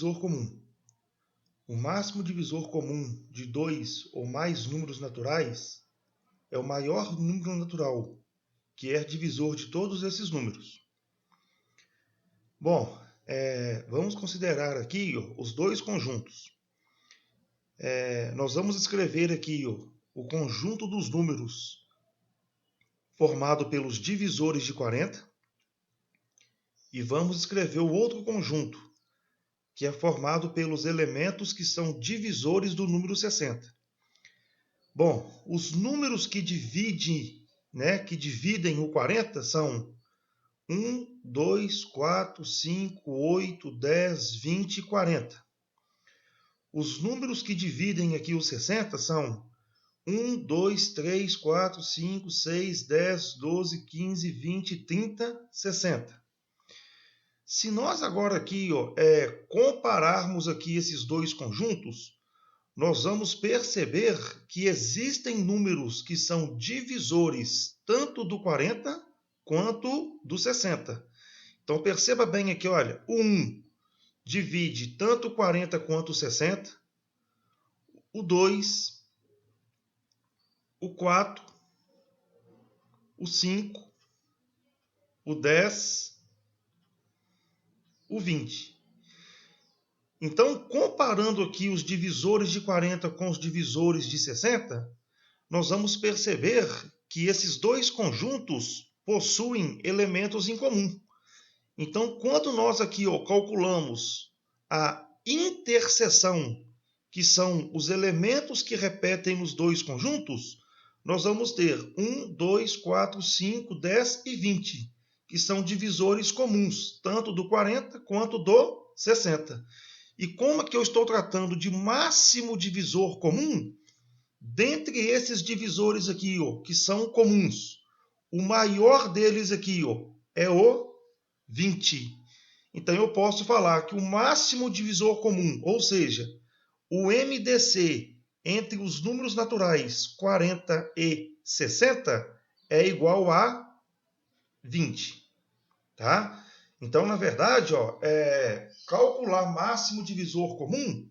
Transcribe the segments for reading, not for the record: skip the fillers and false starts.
divisor comum. O máximo divisor comum de dois ou mais números naturais é o maior número natural, que é divisor de todos esses números. Bom, vamos considerar aqui os dois conjuntos. Nós vamos escrever aqui o conjunto dos números formado pelos divisores de 40 e vamos escrever o outro conjunto, que é formado pelos elementos que são divisores do número 60. Bom, os números que dividem o 40 são 1, 2, 4, 5, 8, 10, 20 e 40. Os números que dividem aqui os 60 são 1, 2, 3, 4, 5, 6, 10, 12, 15, 20, 30, 60. Se nós agora aqui compararmos aqui esses dois conjuntos, nós vamos perceber que existem números que são divisores tanto do 40 quanto do 60. Então perceba bem aqui, olha, o 1 divide tanto o 40 quanto o 60, o 2, o 4, o 5, o 10, o 20. Então, comparando aqui os divisores de 40 com os divisores de 60, nós vamos perceber que esses dois conjuntos possuem elementos em comum. Então, quando nós aqui calculamos a interseção, que são os elementos que repetem nos dois conjuntos, nós vamos ter 1, 2, 4, 5, 10 e 20, que são divisores comuns, tanto do 40 quanto do 60. E como é que eu estou tratando de máximo divisor comum? Dentre esses divisores aqui, que são comuns, o maior deles aqui é o 20. Então eu posso falar que o máximo divisor comum, ou seja, o MDC entre os números naturais 40 e 60 é igual a 20. Tá? Então, na verdade, calcular máximo divisor comum,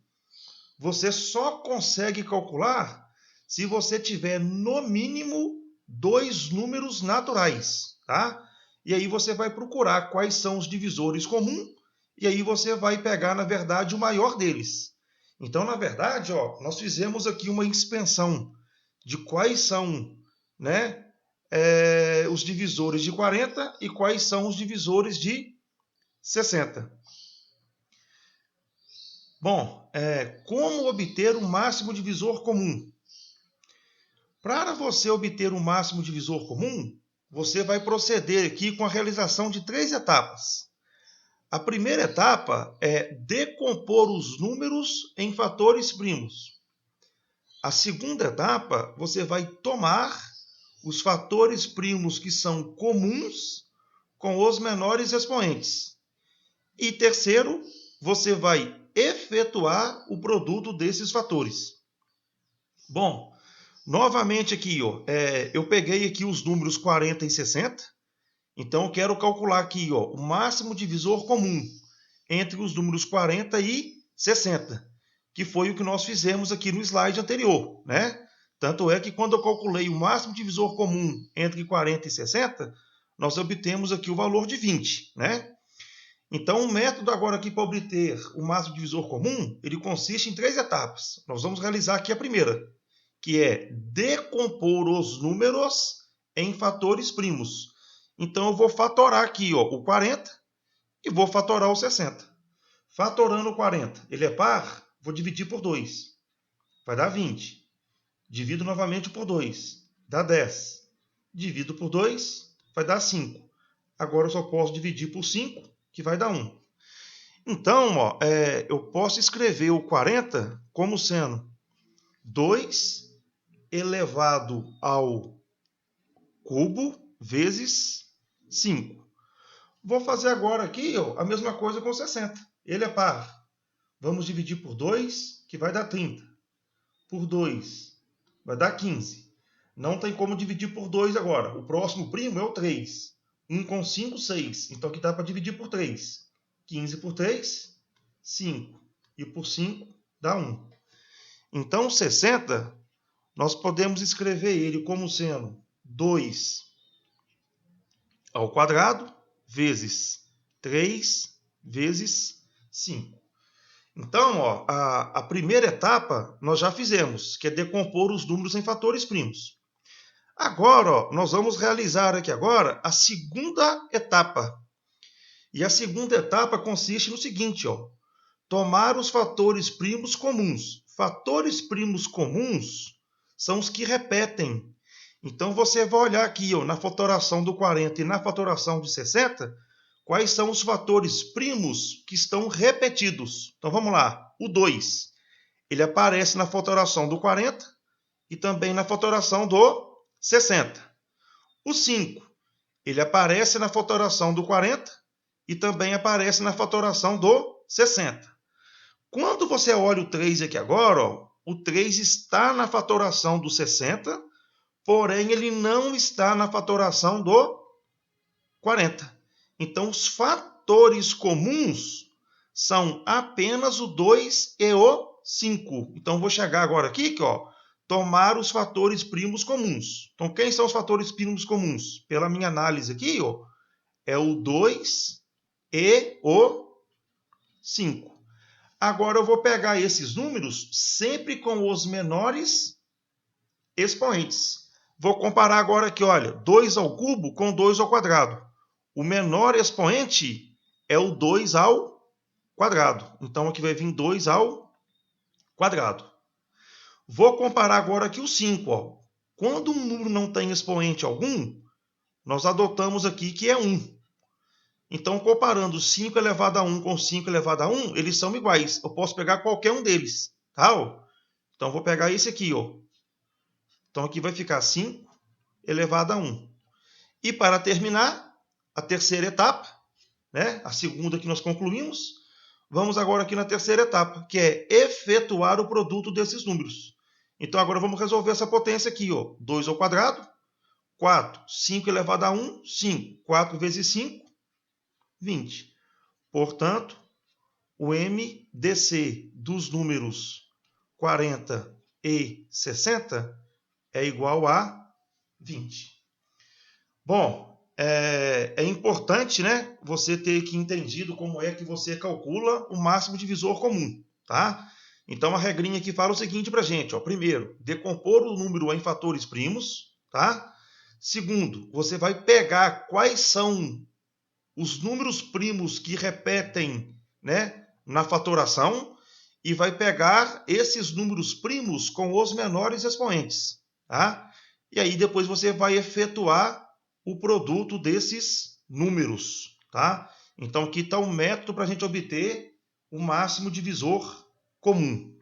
você só consegue calcular se você tiver no mínimo dois números naturais, tá? E aí você vai procurar quais são os divisores comuns e aí você vai pegar, na verdade, o maior deles. Então, na verdade, nós fizemos aqui uma expansão de quais são, os divisores de 40 e quais são os divisores de 60. Bom, como obter o máximo divisor comum? Para você obter o máximo divisor comum, você vai proceder aqui com a realização de 3 etapas. A primeira etapa é decompor os números em fatores primos. A segunda etapa, você vai tomar os fatores primos que são comuns com os menores expoentes. E terceiro, você vai efetuar o produto desses fatores. Bom, novamente aqui, eu peguei aqui os números 40 e 60. Então, eu quero calcular aqui o máximo divisor comum entre os números 40 e 60, que foi o que nós fizemos aqui no slide anterior, né? Tanto é que quando eu calculei o máximo divisor comum entre 40 e 60, nós obtemos aqui o valor de 20, né? Então, o método agora aqui para obter o máximo divisor comum, ele consiste em 3 etapas. Nós vamos realizar aqui a primeira, que é decompor os números em fatores primos. Então, eu vou fatorar aqui o 40 e vou fatorar o 60. Fatorando o 40, ele é par, vou dividir por 2. Vai dar 20. Divido novamente por 2. Dá 10. Divido por 2, vai dar 5. Agora eu só posso dividir por 5, que vai dar 1. Então, eu posso escrever o 40 como sendo 2 elevado ao cubo vezes 5. Vou fazer agora aqui a mesma coisa com 60. Ele é par. Vamos dividir por 2, que vai dar 30. Por 2, vai dar 15. Não tem como dividir por 2 agora. O próximo primo é o 3. 1 com 5, 6. Então aqui dá para dividir por 3. 15 por 3, 5. e por 5 dá 1. Então, 60, nós podemos escrever ele como sendo 2 ao quadrado vezes 3 vezes 5. Então, ó, a primeira etapa nós já fizemos, que é decompor os números em fatores primos. Agora, ó, nós vamos realizar aqui agora a segunda etapa. E a segunda etapa consiste no seguinte, ó, tomar os fatores primos comuns. Fatores primos comuns são os que repetem. Então, você vai olhar aqui, ó, na fatoração do 40 e na fatoração de 60, quais são os fatores primos que estão repetidos. Então, vamos lá. O 2, ele aparece na fatoração do 40 e também na fatoração do 60. O 5, ele aparece na fatoração do 40 e também aparece na fatoração do 60. Quando você olha o 3 aqui agora, ó, o 3 está na fatoração do 60, porém ele não está na fatoração do 40. Então, os fatores comuns são apenas o 2 e o 5. Então, vou chegar agora aqui, ó, tomar os fatores primos comuns. Então, quem são os fatores primos comuns? Pela minha análise aqui, ó, é o 2 e o 5. Agora, eu vou pegar esses números sempre com os menores expoentes. Vou comparar agora aqui, olha, 2 ao cubo com 2 ao quadrado. O menor expoente é o 2 ao quadrado. Então, aqui vai vir 2 ao quadrado. Vou comparar agora aqui o 5. Ó. Quando um número não tem expoente algum, nós adotamos aqui que é 1. Então, comparando 5 elevado a 1 com 5 elevado a 1, eles são iguais. Eu posso pegar qualquer um deles. Tá? Então, vou pegar esse aqui. Ó. Então, aqui vai ficar 5 elevado a 1. E para terminar, a terceira etapa, né? A segunda que nós concluímos, vamos agora aqui na terceira etapa, que é efetuar o produto desses números. Então, agora vamos resolver essa potência aqui. Ó. 2 ao quadrado, 4. 5 elevado a 1, 5. 4 vezes 5, 20. Portanto, o MDC dos números 40 e 60 é igual a 20. Bom, é importante, né, você ter que entendido como é que você calcula o máximo divisor comum, tá? Então, a regrinha aqui fala o seguinte para a gente, ó. Primeiro, decompor o número em fatores primos, tá? Segundo, você vai pegar quais são os números primos que repetem, né, na fatoração e vai pegar esses números primos com os menores expoentes, tá? E aí depois você vai efetuar o produto desses números, tá? Então aqui está o método para a gente obter o máximo divisor comum.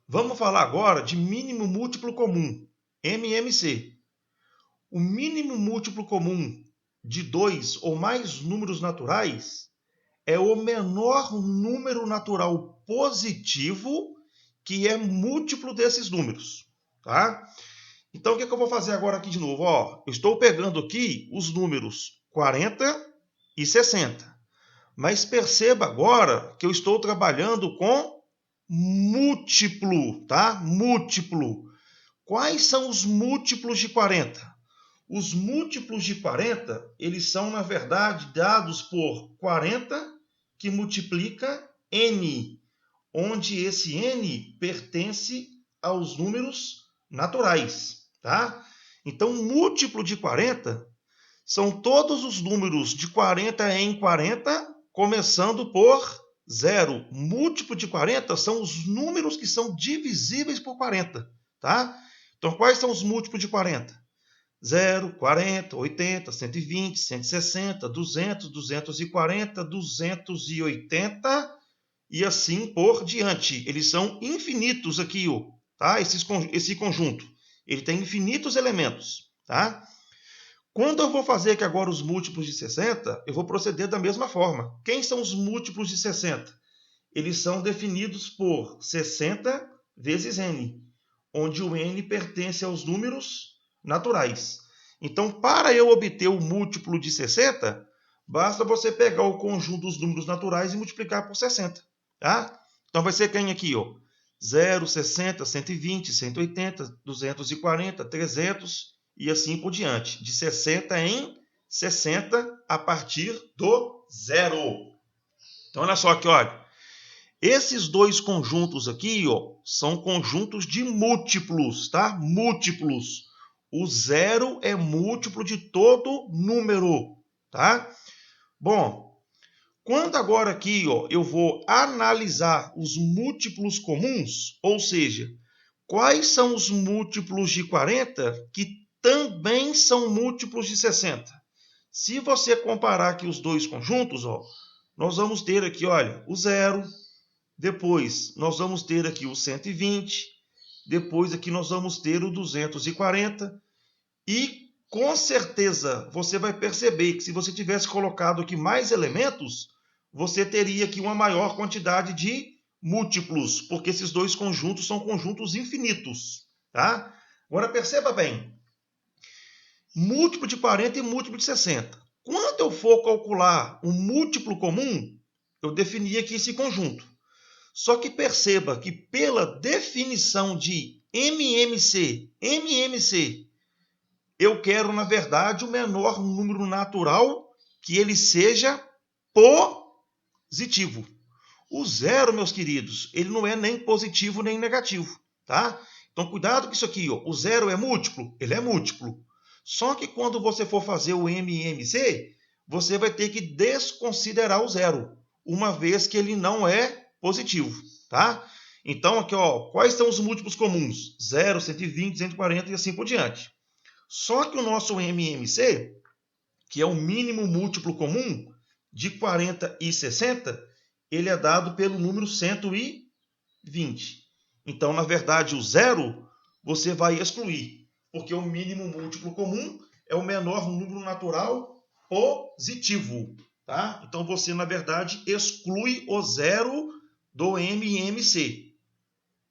Vamos falar agora de mínimo múltiplo comum, MMC. O mínimo múltiplo comum de 2 ou mais números naturais é o menor número natural positivo que é múltiplo desses números, tá? Então, o que eu vou fazer agora aqui de novo? Ó, eu estou pegando aqui os números 40 e 60. Mas perceba agora que eu estou trabalhando com múltiplo, tá? Múltiplo. Quais são os múltiplos de 40? Os múltiplos de 40, eles são, na verdade, dados por 40 que multiplica n, onde esse n pertence aos números naturais, tá? Então, múltiplo de 40 são todos os números de 40 em 40, começando por 0. Múltiplo de 40 são os números que são divisíveis por 40, tá? Então, quais são os múltiplos de 40? 0, 40, 80, 120, 160, 200, 240, 280 e assim por diante. Eles são infinitos aqui, tá? Esse conjunto. Ele tem infinitos elementos, tá? Quando eu vou fazer aqui agora os múltiplos de 60, eu vou proceder da mesma forma. Quem são os múltiplos de 60? Eles são definidos por 60 vezes n, onde o n pertence aos números naturais. Então, para eu obter o múltiplo de 60, basta você pegar o conjunto dos números naturais e multiplicar por 60. tá? Então vai ser quem aqui, ó? 0, 60, 120, 180, 240, 300 e assim por diante. De 60 em 60 a partir do zero. Então olha só aqui, olha. Esses dois conjuntos aqui, ó, são conjuntos de múltiplos, tá? Múltiplos. O zero é múltiplo de todo número, tá? Bom, quando agora aqui, ó, eu vou analisar os múltiplos comuns, ou seja, quais são os múltiplos de 40 que também são múltiplos de 60? Se você comparar aqui os dois conjuntos, ó, nós vamos ter aqui, olha, o zero, depois nós vamos ter aqui o 120, depois aqui nós vamos ter o 240 e com certeza você vai perceber que se você tivesse colocado aqui mais elementos, você teria aqui uma maior quantidade de múltiplos, porque esses dois conjuntos são conjuntos infinitos, tá? Agora perceba bem, múltiplo de 40 e múltiplo de 60. Quando eu for calcular um múltiplo comum, eu defini aqui esse conjunto. Só que perceba que pela definição de MMC, eu quero, na verdade, o menor número natural que ele seja positivo. O zero, meus queridos, ele não é nem positivo nem negativo, tá? Então, cuidado com isso aqui, ó. O zero é múltiplo? Ele é múltiplo. Só que quando você for fazer o MMC, você vai ter que desconsiderar o zero, uma vez que ele não é positivo, tá? Então, aqui, ó, quais são os múltiplos comuns? 0, 120, 140 e assim por diante. Só que o nosso MMC, que é o mínimo múltiplo comum de 40 e 60, ele é dado pelo número 120. Então, na verdade, o zero você vai excluir, porque o mínimo múltiplo comum é o menor número natural positivo, tá? Então, você, na verdade, exclui o zero do MMC,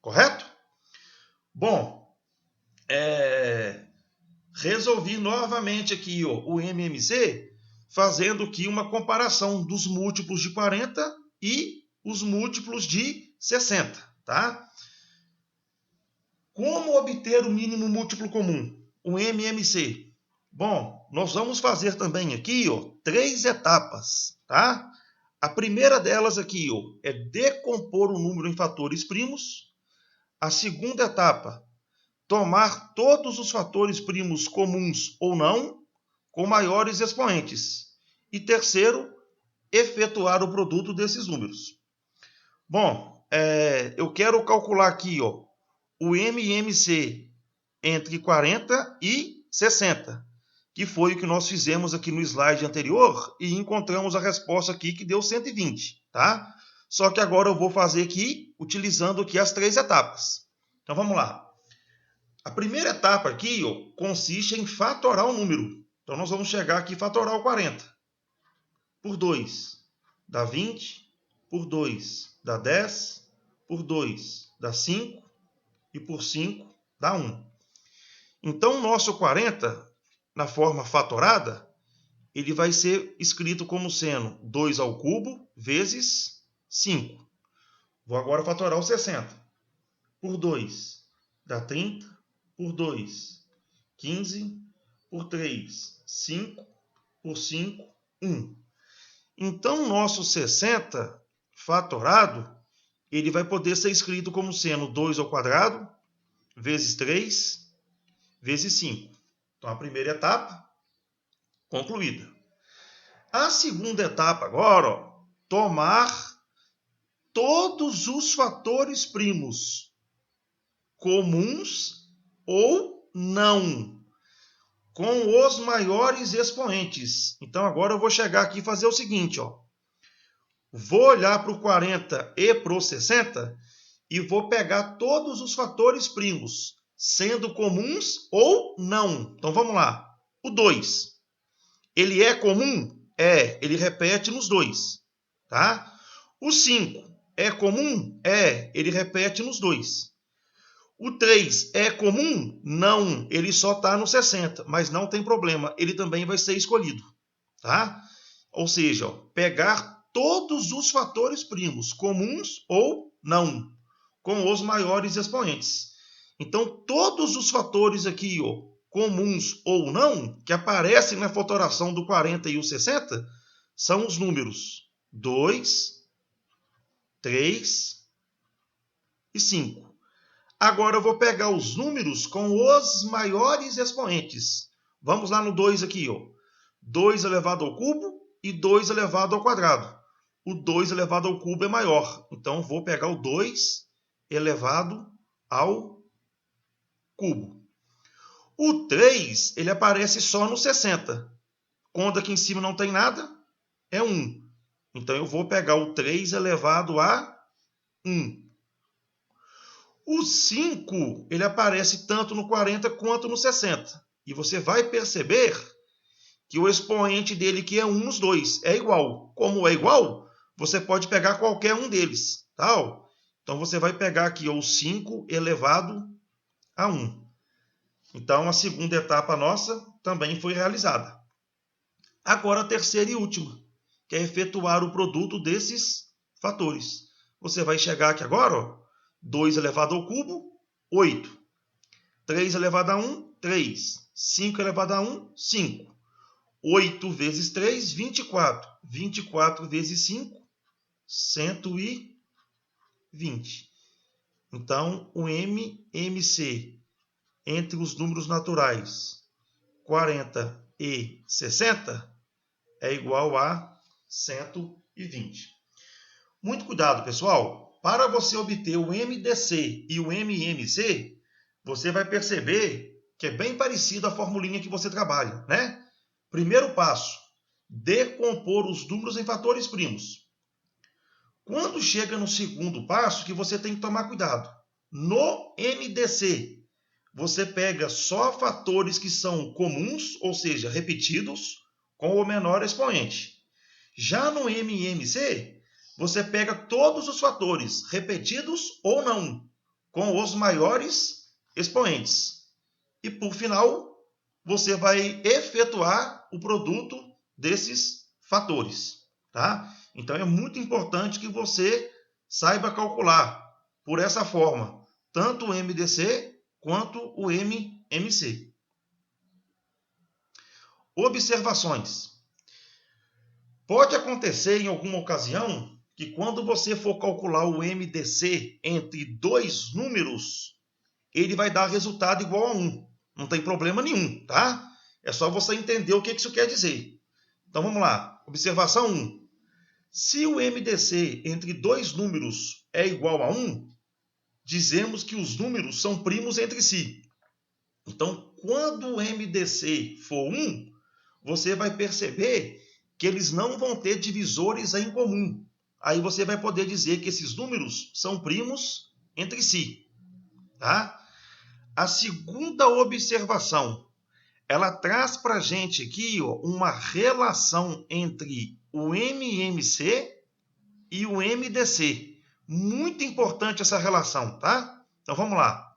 correto? Bom, resolvi novamente aqui, ó, o MMC, fazendo aqui uma comparação dos múltiplos de 40 e os múltiplos de 60, tá? Como obter o mínimo múltiplo comum? O MMC. Bom, nós vamos fazer também aqui, ó, 3 etapas, tá? A primeira delas aqui, ó, é decompor o número em fatores primos. A segunda etapa, tomar todos os fatores primos comuns ou não, com maiores expoentes. E terceiro, efetuar o produto desses números. Bom, eu quero calcular aqui, ó, o MMC entre 40 e 60, que foi o que nós fizemos aqui no slide anterior e encontramos a resposta aqui que deu 120, tá? Só que agora eu vou fazer aqui, utilizando aqui as 3 etapas. Então vamos lá. A primeira etapa aqui, ó, consiste em fatorar o número. Então nós vamos chegar aqui e fatorar o 40. Por 2 dá 20, por 2 dá 10, por 2 dá 5 e por 5 dá 1. Então o nosso 40, na forma fatorada, ele vai ser escrito como sendo 2 ao cubo vezes 5. Vou agora fatorar o 60. Por 2 dá 30, por 2, 15, por 3, 5, por 5, 1. Então, o nosso 60 fatorado, ele vai poder ser escrito como sendo 2 ao quadrado, vezes 3, vezes 5. Então, a primeira etapa, concluída. A segunda etapa agora, ó, tomar todos os fatores primos comuns ou não, com os maiores expoentes. Então, agora eu vou chegar aqui e fazer o seguinte, ó. Vou olhar para o 40 e para o 60 e vou pegar todos os fatores primos, sendo comuns ou não. Então, vamos lá. O 2, ele é comum? É, ele repete nos dois, tá? O 5 é comum? É, ele repete nos dois. O 3 é comum? Não, ele só está no 60, mas não tem problema, ele também vai ser escolhido, tá? Ou seja, ó, pegar todos os fatores primos, comuns ou não, com os maiores expoentes. Então, todos os fatores aqui, ó, comuns ou não, que aparecem na fatoração do 40 e o 60, são os números 2, 3 e 5. Agora eu vou pegar os números com os maiores expoentes. Vamos lá no 2 aqui, ó. 2 elevado ao cubo e 2 elevado ao quadrado. O 2 elevado ao cubo é maior. Então, vou pegar o 2 elevado ao cubo. O 3, ele aparece só no 60. Quando aqui em cima não tem nada, é 1. Então, eu vou pegar o 3 elevado a 1. O 5, ele aparece tanto no 40 quanto no 60. E você vai perceber que o expoente dele, que é 1 nos dois, é igual. Como é igual, você pode pegar qualquer um deles. Tá? Então, você vai pegar aqui o 5 elevado a 1. Então, a segunda etapa nossa também foi realizada. Agora, a terceira e última, que é efetuar o produto desses fatores. Você vai chegar aqui agora, ó, 2 elevado ao cubo, 8. 3 elevado a 1, 3. 5 elevado a 1, 5. 8 vezes 3, 24. 24 vezes 5, 120. Então, o MMC entre os números naturais 40 e 60 é igual a 120. Muito cuidado, pessoal. Para você obter o MDC e o MMC, você vai perceber que é bem parecido a formulinha que você trabalha, né? Primeiro passo, decompor os números em fatores primos. Quando chega no segundo passo, que você tem que tomar cuidado. No MDC, você pega só fatores que são comuns, ou seja, repetidos, com o menor expoente. Já no MMC, você pega todos os fatores, repetidos ou não, com os maiores expoentes. E, por final, você vai efetuar o produto desses fatores. Tá? Então, é muito importante que você saiba calcular, por essa forma, tanto o MDC quanto o MMC. Observações. Pode acontecer em alguma ocasião que quando você for calcular o MDC entre dois números, ele vai dar resultado igual a 1. Não tem problema nenhum, tá? É só você entender o que isso quer dizer. Então vamos lá. Observação 1. Se o MDC entre dois números é igual a 1, dizemos que os números são primos entre si. Então, quando o MDC for 1, você vai perceber que eles não vão ter divisores em comum. Aí você vai poder dizer que esses números são primos entre si. Tá? A segunda observação, ela traz para a gente aqui, ó, uma relação entre o MMC e o MDC. Muito importante essa relação, tá? Então vamos lá.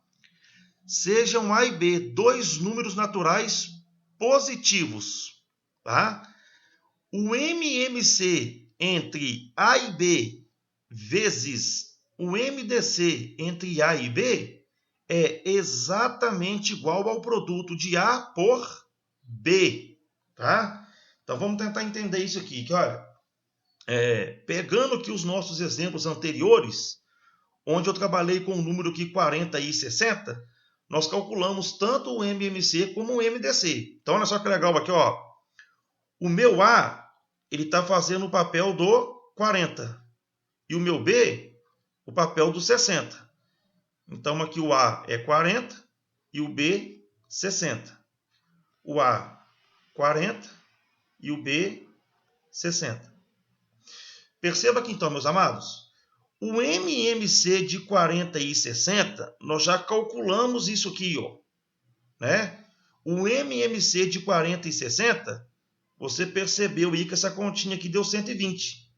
Sejam A e B dois números naturais positivos, tá? O MMC entre A e B vezes o MDC entre A e B é exatamente igual ao produto de A por B, tá? Então vamos tentar entender isso aqui, que olha, pegando aqui os nossos exemplos anteriores, onde eu trabalhei com o número aqui 40 e 60, nós calculamos tanto o MMC como o MDC. Então olha só que legal aqui, ó. O meu A, ele está fazendo o papel do 40. E o meu B, o papel do 60. Então, aqui o A é 40 e o B, 60. O A, 40 e o B, 60. Perceba aqui, então, meus amados, o MMC de 40 e 60, nós já calculamos isso aqui, ó, né? O MMC de 40 e 60, você percebeu aí que essa continha aqui deu 120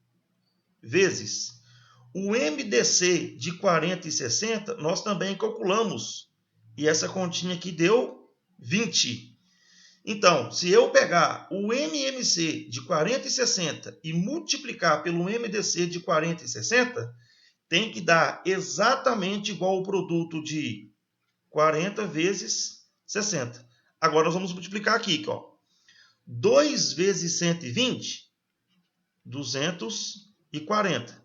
vezes. O MDC de 40 e 60, nós também calculamos. E essa continha aqui deu 20. Então, se eu pegar o MMC de 40 e 60 e multiplicar pelo MDC de 40 e 60, tem que dar exatamente igual ao produto de 40 vezes 60. Agora nós vamos multiplicar aqui, ó. 2 vezes 120, 240.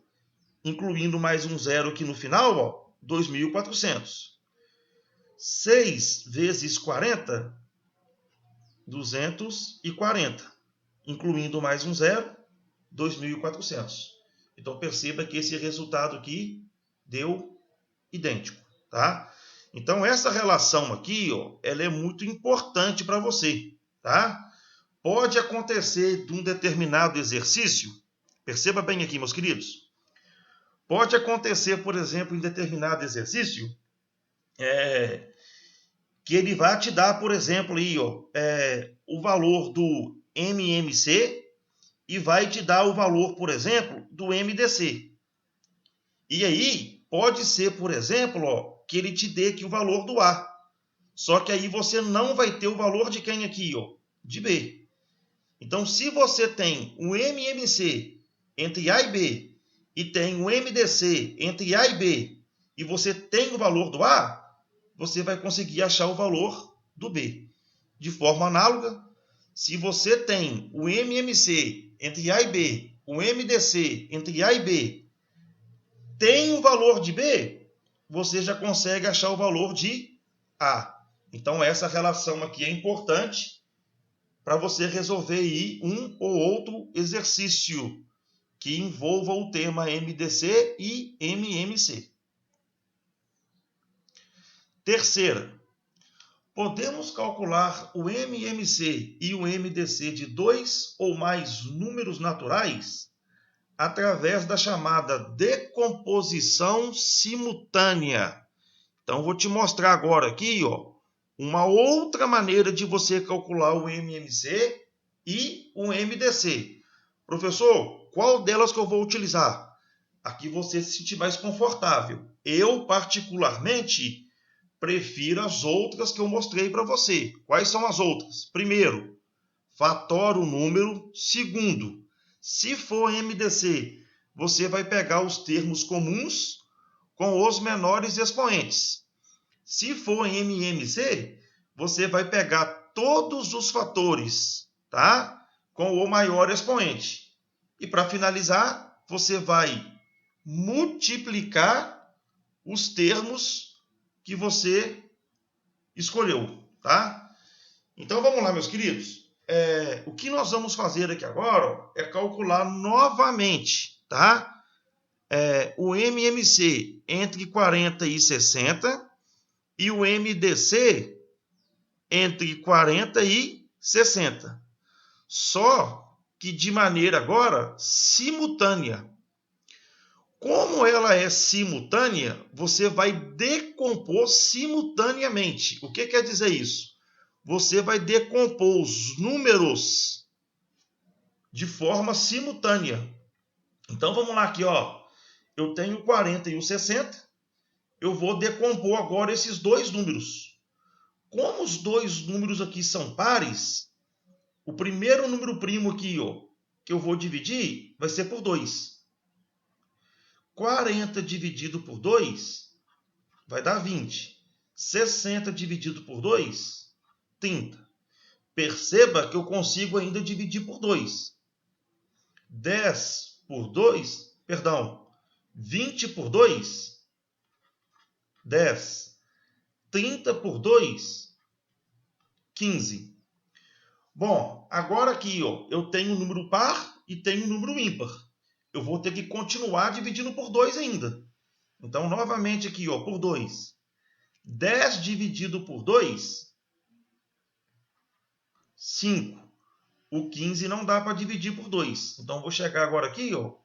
Incluindo mais um zero aqui no final, ó, 2.400. 6 vezes 40, 240. Incluindo mais um zero, 2.400. Então perceba que esse resultado aqui deu idêntico, tá? Então essa relação aqui, ó, ela é muito importante para você, tá? Pode acontecer de um determinado exercício, perceba bem aqui, meus queridos. Pode acontecer, por exemplo, em determinado exercício, que ele vai te dar, por exemplo, aí, ó, o valor do MMC e vai te dar o valor, por exemplo, do MDC. E aí, pode ser, por exemplo, ó, que ele te dê aqui o valor do A. Só que aí você não vai ter o valor de quem aqui, ó? De B. Então, se você tem o MMC entre A e B e tem o MDC entre A e B e você tem o valor do A, você vai conseguir achar o valor do B. De forma análoga, se você tem o MMC entre A e B, o MDC entre A e B, tem o valor de B, você já consegue achar o valor de A. Então, essa relação aqui é importante para você resolver aí um ou outro exercício que envolva o tema MDC e MMC. Terceira, podemos calcular o MMC e o MDC de dois ou mais números naturais através da chamada decomposição simultânea. Então, vou te mostrar agora aqui, ó, uma outra maneira de você calcular o MMC e o MDC. Professor, qual delas que eu vou utilizar? Aqui você se sentir mais confortável. Eu, particularmente, prefiro as outras que eu mostrei para você. Quais são as outras? Primeiro, fatora o número. Segundo, se for MDC, você vai pegar os termos comuns com os menores expoentes. Se for MMC, você vai pegar todos os fatores, tá? Com o maior expoente. E para finalizar, você vai multiplicar os termos que você escolheu, tá? Então vamos lá, meus queridos. O que nós vamos fazer aqui agora é calcular novamente, tá? O MMC entre 40 e 60 e o MDC entre 40 e 60. Só que de maneira agora simultânea. Como ela é simultânea, você vai decompor simultaneamente. O que quer dizer isso? Você vai decompor os números de forma simultânea. Então vamos lá aqui, ó. Eu tenho o 40 e o 60. Eu vou decompor agora esses dois números. Como os dois números aqui são pares, o primeiro número primo aqui, ó, que eu vou dividir, vai ser por 2. 40 dividido por 2 vai dar 20. 60 dividido por 2, 30. Perceba que eu consigo ainda dividir por 2. 10 por 2, perdão, 20 por 2, 10. 30 por 2, 15. Bom, agora aqui, ó, eu tenho um número par e tenho um número ímpar. Eu vou ter que continuar dividindo por 2 ainda. Então, novamente aqui, ó, por 2. 10 dividido por 2, 5. O 15 não dá para dividir por 2. Então, vou chegar agora aqui, ó,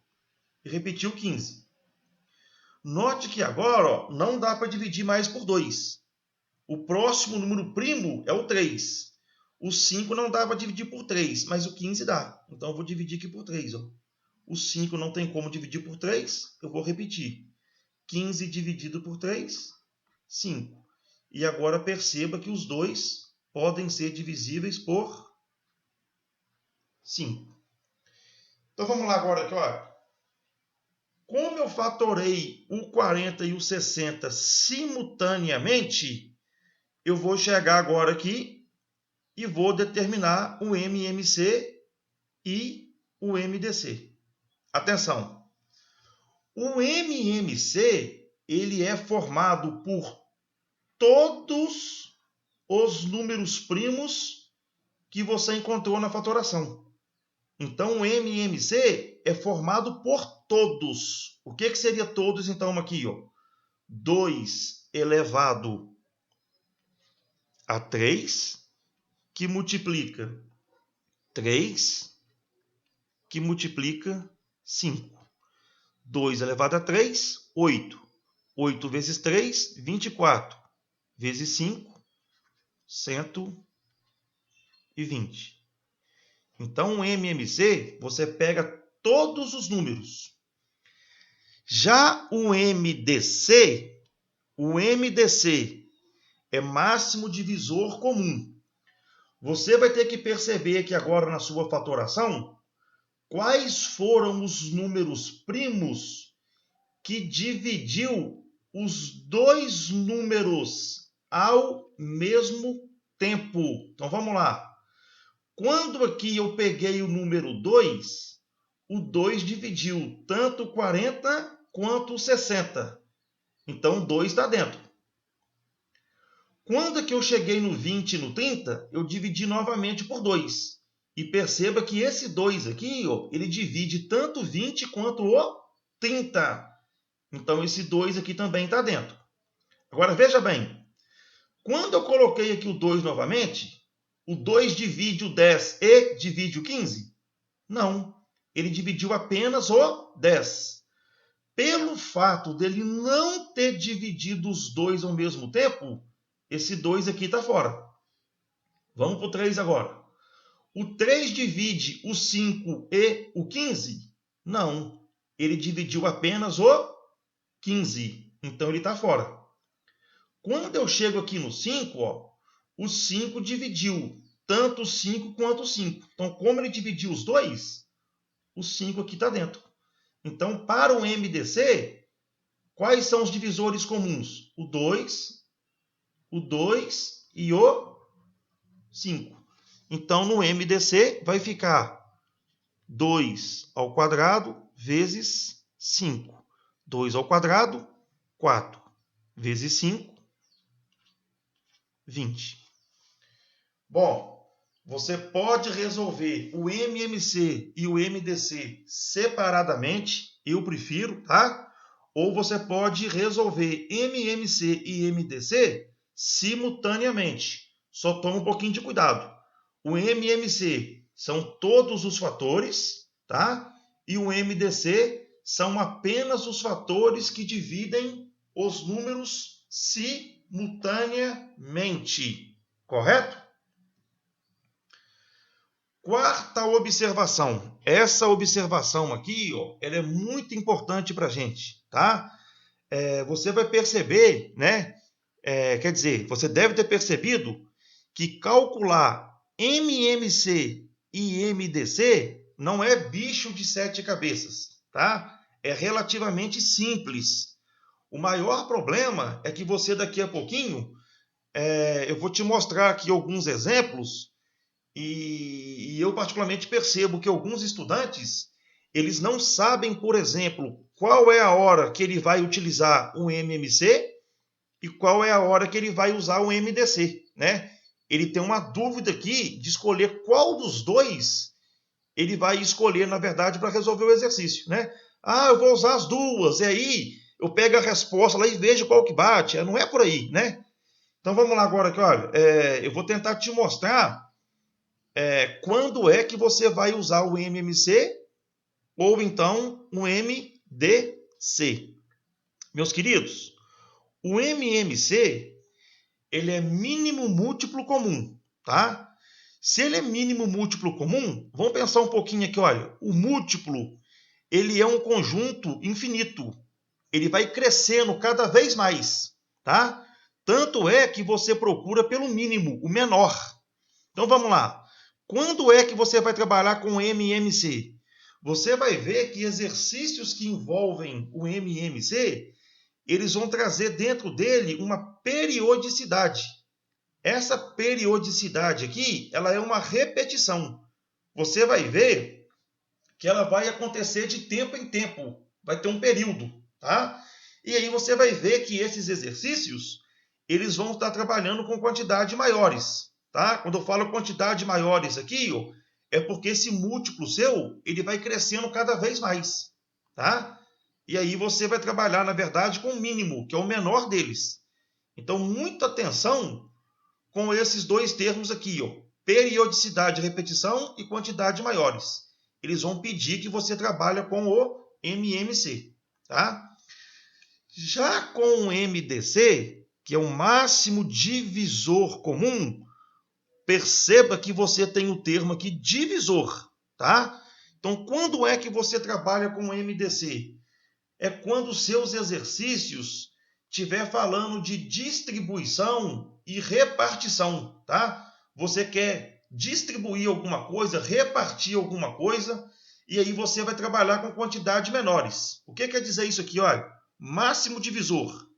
e repetir o 15. Note que agora, ó, não dá para dividir mais por 2. O próximo número primo é o 3. O 5 não dá para dividir por 3, mas o 15 dá. Então, eu vou dividir aqui por 3. Ó. O 5 não tem como dividir por 3, eu vou repetir. 15 dividido por 3, 5. E agora perceba que os dois podem ser divisíveis por 5. Então vamos lá agora aqui, olha. Como eu fatorei o 40 e o 60 simultaneamente, eu vou chegar agora aqui e vou determinar o MMC e o MDC. Atenção! O MMC ele é formado por todos os números primos que você encontrou na fatoração. Então, o MMC é formado por todos. O que seria todos, então, aqui? 2 elevado a 3, que multiplica 3, que multiplica 5. 2 elevado a 3, 8. 8 vezes 3, 24. Vezes 5, 120. Então, o MMC, você pega todos os números. Já o MDC é máximo divisor comum. Você vai ter que perceber aqui agora na sua fatoração quais foram os números primos que dividiu os dois números ao mesmo tempo. Então, vamos lá. Quando aqui eu peguei o número 2, o 2 dividiu tanto 40 quanto 60. Então, 2 está dentro. Quando aqui eu cheguei no 20 e no 30, eu dividi novamente por 2. E perceba que esse 2 aqui, ele divide tanto o 20 quanto o 30. Então, esse 2 aqui também está dentro. Agora, veja bem. Quando eu coloquei aqui o 2 novamente, o 2 divide o 10 e divide o 15? Não. Ele dividiu apenas o 10. Pelo fato dele não ter dividido os dois ao mesmo tempo, esse 2 aqui está fora. Vamos para o 3 agora. O 3 divide o 5 e o 15? Não. Ele dividiu apenas o 15. Então, ele está fora. Quando eu chego aqui no 5, o 5 dividiu tanto o 5 quanto o 5. Então, como ele dividiu os dois, o 5 aqui está dentro. Então, para o MDC, quais são os divisores comuns? O 2 e o 5. Então, no MDC vai ficar 2 ao quadrado vezes 5. 2 ao quadrado, 4. Vezes 5, 20. Bom, você pode resolver o MMC e o MDC separadamente, eu prefiro, tá? Ou você pode resolver MMC e MDC simultaneamente. Só toma um pouquinho de cuidado. O MMC são todos os fatores, tá? E o MDC são apenas os fatores que dividem os números simultaneamente. Correto? Quarta observação. Essa observação aqui, ela é muito importante para a gente, tá? Você vai perceber, né? Quer dizer, você deve ter percebido que calcular MMC e MDC não é bicho de 7 cabeças, tá? É relativamente simples. O maior problema é que você daqui a pouquinho, eu vou te mostrar aqui alguns exemplos e eu particularmente percebo que alguns estudantes, eles não sabem, por exemplo, qual é a hora que ele vai utilizar o MMC e qual é a hora que ele vai usar o MDC, né? Ele tem uma dúvida aqui de escolher qual dos dois ele vai escolher, na verdade, para resolver o exercício, né? Eu vou usar as duas, e aí eu pego a resposta lá e vejo qual que bate. Não é por aí, né? Então vamos lá agora, aqui, olha, eu vou tentar te mostrar quando é que você vai usar o MMC ou então o MDC. Meus queridos, o MMC ele é mínimo múltiplo comum, tá? Se ele é mínimo múltiplo comum, vamos pensar um pouquinho aqui, olha. O múltiplo, ele é um conjunto infinito. Ele vai crescendo cada vez mais, tá? Tanto é que você procura pelo mínimo, o menor. Então vamos lá. Quando é que você vai trabalhar com MMC? Você vai ver que exercícios que envolvem o MMC, eles vão trazer dentro dele uma periodicidade. Essa periodicidade aqui, ela é uma repetição. Você vai ver que ela vai acontecer de tempo em tempo. Vai ter um período, tá? E aí você vai ver que esses exercícios, eles vão estar trabalhando com quantidades maiores, tá? Quando eu falo quantidade maiores aqui, ó, é porque esse múltiplo seu, ele vai crescendo cada vez mais, tá? E aí você vai trabalhar, na verdade, com o mínimo, que é o menor deles. Então, muita atenção com esses dois termos aqui, ó, periodicidade de repetição e quantidade maiores. Eles vão pedir que você trabalhe com o MMC, tá? Já com o MDC, que é o máximo divisor comum, perceba que você tem o termo aqui divisor, tá? Então, quando é que você trabalha com o MDC? É quando os seus exercícios estiver falando de distribuição e repartição, tá? Você quer distribuir alguma coisa, repartir alguma coisa, e aí você vai trabalhar com quantidades menores. O que quer dizer isso aqui? Olha, máximo divisor.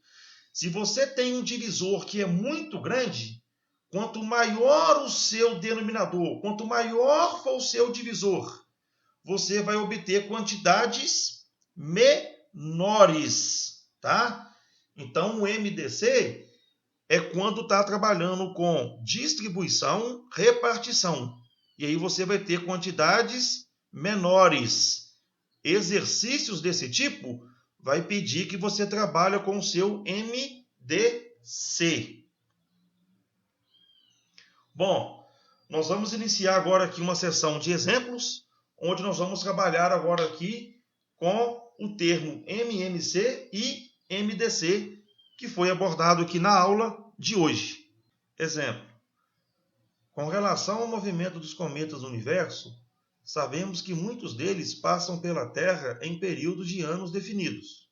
Se você tem um divisor que é muito grande, quanto maior o seu denominador, quanto maior for o seu divisor, você vai obter quantidades menores, tá? Então, o MDC é quando está trabalhando com distribuição, repartição. E aí você vai ter quantidades menores. Exercícios desse tipo vai pedir que você trabalhe com o seu MDC. Bom, nós vamos iniciar agora aqui uma sessão de exemplos, onde nós vamos trabalhar agora aqui com o termo MMC e MDC, que foi abordado aqui na aula de hoje. Exemplo. Com relação ao movimento dos cometas no universo, sabemos que muitos deles passam pela Terra em períodos de anos definidos.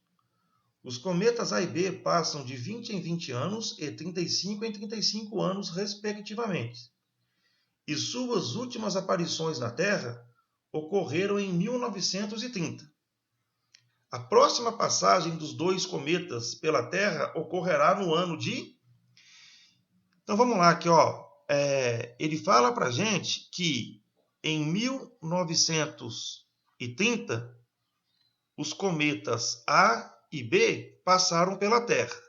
Os cometas A e B passam de 20 em 20 anos e 35 em 35 anos, respectivamente. E suas últimas aparições na Terra ocorreram em 1930. A próxima passagem dos dois cometas pela Terra ocorrerá no ano de... Então vamos lá aqui, ó. Ele fala para a gente que em 1930 os cometas A e B passaram pela Terra.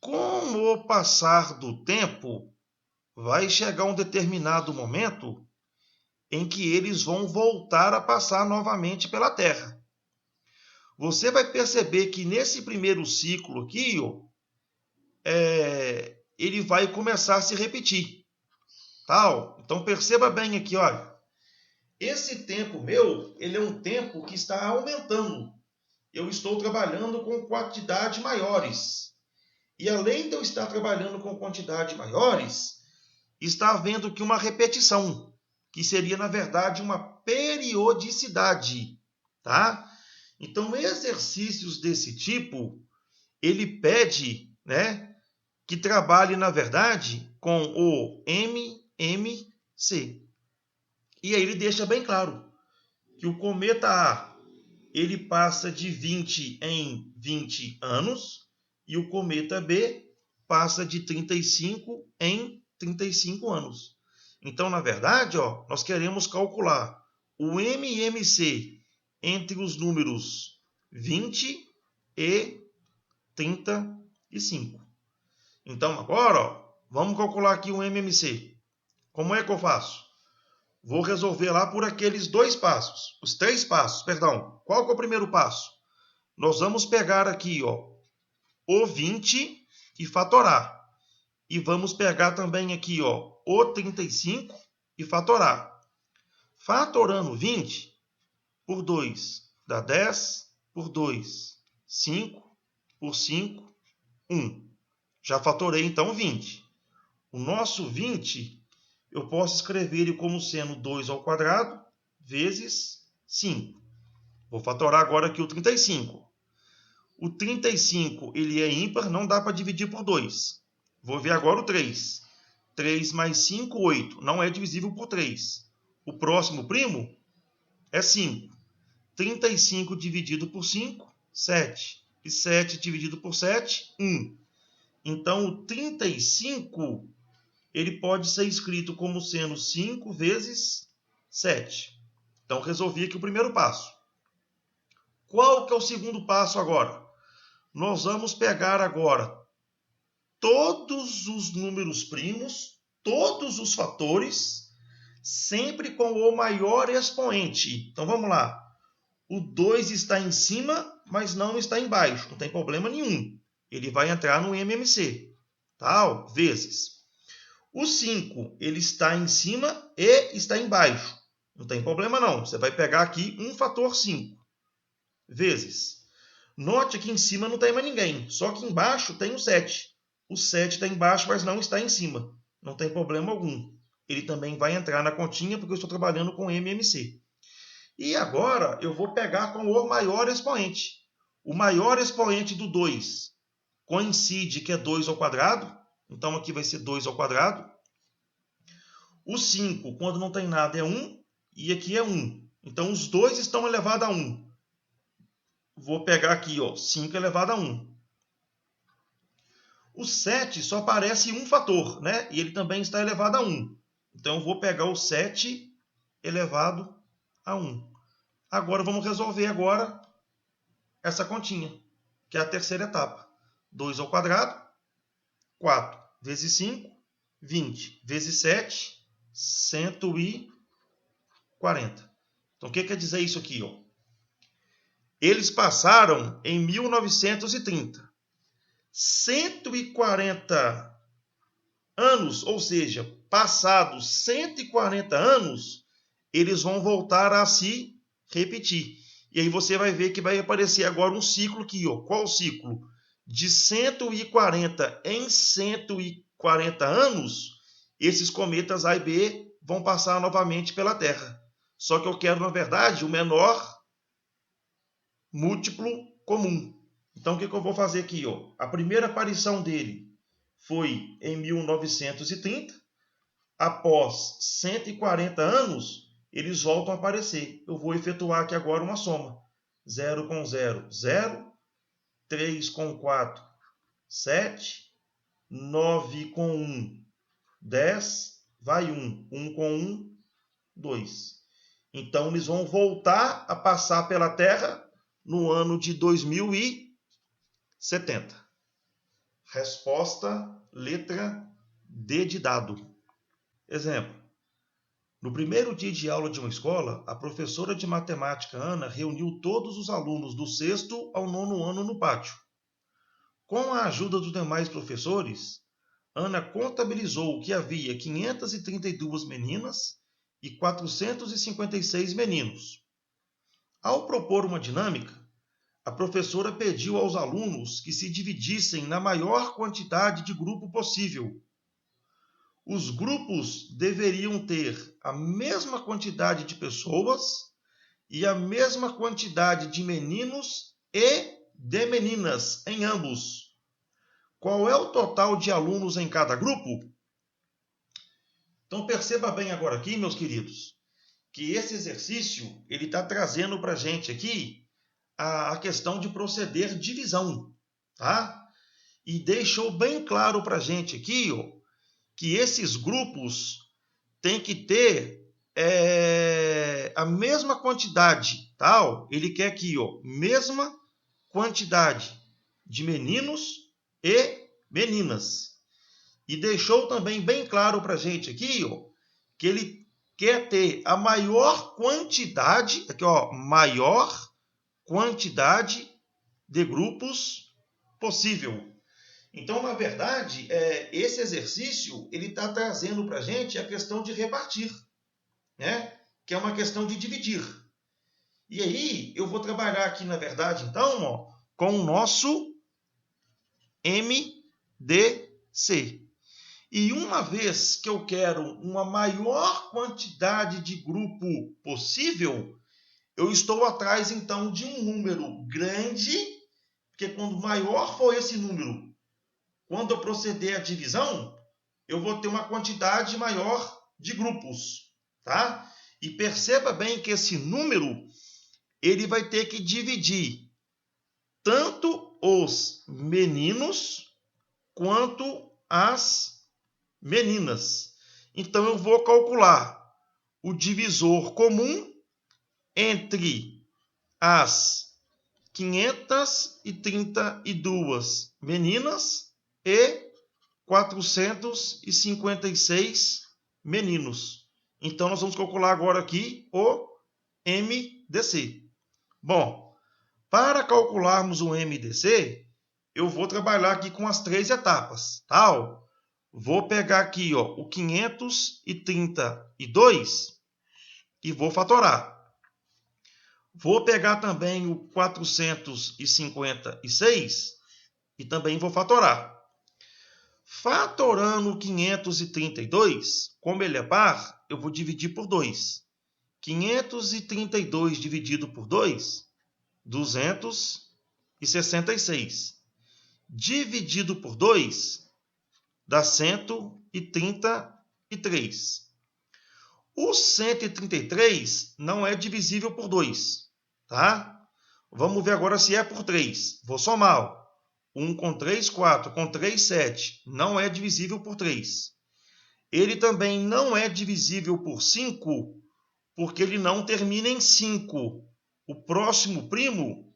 Com o passar do tempo, vai chegar um determinado momento em que eles vão voltar a passar novamente pela Terra. Você vai perceber que nesse primeiro ciclo aqui, ó, ele vai começar a se repetir. Tá? Então perceba bem aqui, olha. Esse tempo meu, ele é um tempo que está aumentando. Eu estou trabalhando com quantidades maiores. E além de eu estar trabalhando com quantidades maiores, está havendo aqui uma repetição, que seria, na verdade, uma periodicidade. Tá? Então, exercícios desse tipo, ele pede, né, que trabalhe, na verdade, com o MMC. E aí ele deixa bem claro que o cometa A, ele passa de 20 em 20 anos, e o cometa B passa de 35 em 35 anos. Então, na verdade, ó, nós queremos calcular o MMC entre os números 20 e 35. Então, agora, ó, vamos calcular aqui o MMC. Como é que eu faço? Vou resolver lá por aqueles dois passos. Os três passos, perdão. Qual que é o primeiro passo? Nós vamos pegar aqui, ó, o 20 e fatorar. E vamos pegar também aqui, ó, o 35 e fatorar. Fatorando 20 por 2 dá 10, por 2, 5, por 5, 1. Já fatorei, então, 20. O nosso 20, eu posso escrever ele como sendo 2 ao quadrado vezes 5. Vou fatorar agora aqui o 35. O 35 ele é ímpar, não dá para dividir por 2. Vou ver agora o 3. 3 mais 5, 8. Não é divisível por 3. O próximo primo é 5. 35 dividido por 5, 7. E 7 dividido por 7, 1. Então, o 35 ele pode ser escrito como sendo 5 vezes 7. Então, resolvi aqui o primeiro passo. Qual que é o segundo passo agora? Nós vamos pegar agora todos os números primos, todos os fatores, sempre com o maior expoente. Então, vamos lá. O 2 está em cima, mas não está embaixo. Não tem problema nenhum. Ele vai entrar no MMC. Tá? Vezes. O 5, ele está em cima e está embaixo. Não tem problema não. Você vai pegar aqui um fator 5. Vezes. Note que em cima não tem mais ninguém. Só que embaixo tem o 7. O 7 está embaixo, mas não está em cima. Não tem problema algum. Ele também vai entrar na continha, porque eu estou trabalhando com MMC. E agora eu vou pegar com o maior expoente. O maior expoente do 2 coincide que é 2 ao quadrado. Então aqui vai ser 2 ao quadrado. O 5, quando não tem nada, é 1. E aqui é 1. Então os dois estão elevados a 1. Vou pegar aqui, ó, 5 elevado a 1. O 7 só aparece um fator, né? E ele também está elevado a 1. Então eu vou pegar o 7 elevado a 1. Agora vamos resolver agora essa continha, que é a terceira etapa. 2 ao quadrado, 4 vezes 5, 20 vezes 7, 140. Então o que quer dizer isso aqui? Ó? Eles passaram em 1930. 140 anos, ou seja, passados 140 anos, eles vão voltar a se repetir. E aí você vai ver que vai aparecer agora um ciclo aqui. Ó. Qual o ciclo? De 140 em 140 anos, esses cometas A e B vão passar novamente pela Terra. Só que eu quero, na verdade, o menor múltiplo comum. Então, o que eu vou fazer aqui? Ó? A primeira aparição dele foi em 1930. Após 140 anos, eles voltam a aparecer. Eu vou efetuar aqui agora uma soma. 0 com 0, 0. 3 com 4, 7. 9 com 1, 10. Vai 1. 1 com 1, 2. Então, eles vão voltar a passar pela Terra no ano de 2070. Resposta, letra D de dado. Exemplo. No primeiro dia de aula de uma escola, a professora de matemática Ana reuniu todos os alunos do 6º ao 9º ano no pátio. Com a ajuda dos demais professores, Ana contabilizou que havia 532 meninas e 456 meninos. Ao propor uma dinâmica, a professora pediu aos alunos que se dividissem na maior quantidade de grupo possível. Os grupos deveriam ter a mesma quantidade de pessoas e a mesma quantidade de meninos e de meninas em ambos. Qual é o total de alunos em cada grupo? Então perceba bem agora aqui, meus queridos, que esse exercício ele está trazendo para a gente aqui a questão de proceder divisão, tá? E deixou bem claro para a gente aqui, ó, que esses grupos têm que ter a mesma quantidade, tá? Ele quer aqui, ó, mesma quantidade de meninos e meninas. E deixou também bem claro para a gente aqui, ó, que ele quer ter a maior quantidade, aqui, ó, maior quantidade de grupos possível. Então, na verdade, esse exercício ele está trazendo para a gente a questão de repartir, né? Que é uma questão de dividir. E aí, eu vou trabalhar aqui, na verdade, então, ó, com o nosso MDC. E uma vez que eu quero uma maior quantidade de grupo possível, eu estou atrás, então, de um número grande Porque quando maior for esse número, quando eu proceder à divisão, eu vou ter uma quantidade maior de grupos, tá? E perceba bem que esse número, ele vai ter que dividir tanto os meninos quanto as meninas. Então, eu vou calcular o divisor comum entre as 532 meninas e 456 meninos. Então, nós vamos calcular agora aqui o MDC. Bom, para calcularmos o MDC, eu vou trabalhar aqui com as 3 etapas, tá? Vou pegar aqui, o 532 e vou fatorar. Vou pegar também o 456 e também vou fatorar. Fatorando o 532, como ele é par, eu vou dividir por 2. 532 dividido por 2, 266. Dividido por 2, dá 133. O 133 não é divisível por 2, tá? Vamos ver agora se é por 3. Vou somar. 1 com 3, 4. Com 3, 7. Não é divisível por 3. Ele também não é divisível por 5, porque ele não termina em 5. O próximo primo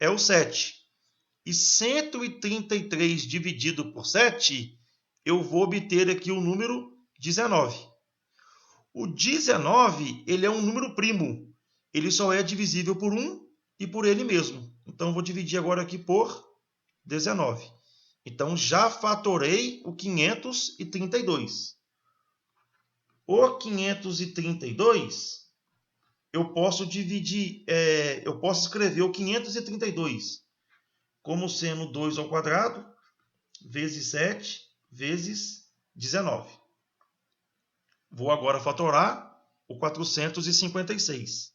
é o 7. E 133 dividido por 7, eu vou obter aqui o número 19. O 19, ele é um número primo. Ele só é divisível por 1 e por ele mesmo. Então, eu vou dividir agora aqui por 19. Então, já fatorei o 532. O 532, eu posso escrever o 532 como sendo 2 ao quadrado vezes 7 vezes 19. Vou agora fatorar o 456.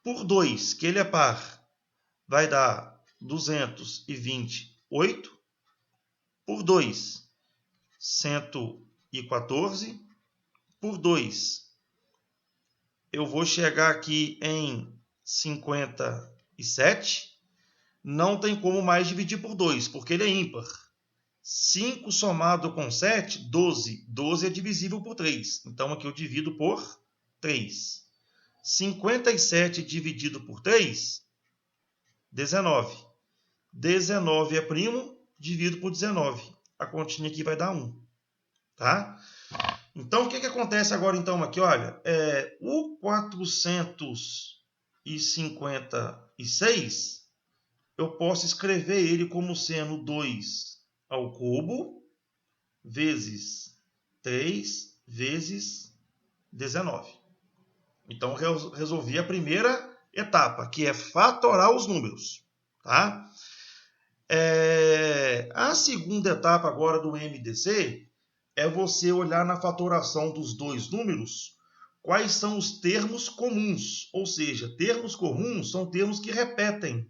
Por 2, que ele é par, vai dar 228. Por 2, 114. Por 2, eu vou chegar aqui em 57. Não tem como mais dividir por 2, porque ele é ímpar. 5 somado com 7, 12. 12 é divisível por 3. Então, aqui eu divido por 3. 57 dividido por 3, 19. 19 é primo, divido por 19. A continha aqui vai dar 1. Tá? Então, o que acontece agora, então, aqui? Olha, o 456, eu posso escrever ele como sendo 2 ao cubo vezes 3 vezes 19. Então, resolvi a primeira etapa, que é fatorar os números. Tá? A segunda etapa agora do MDC é você olhar na fatoração dos dois números quais são os termos comuns. Ou seja, termos comuns são termos que repetem.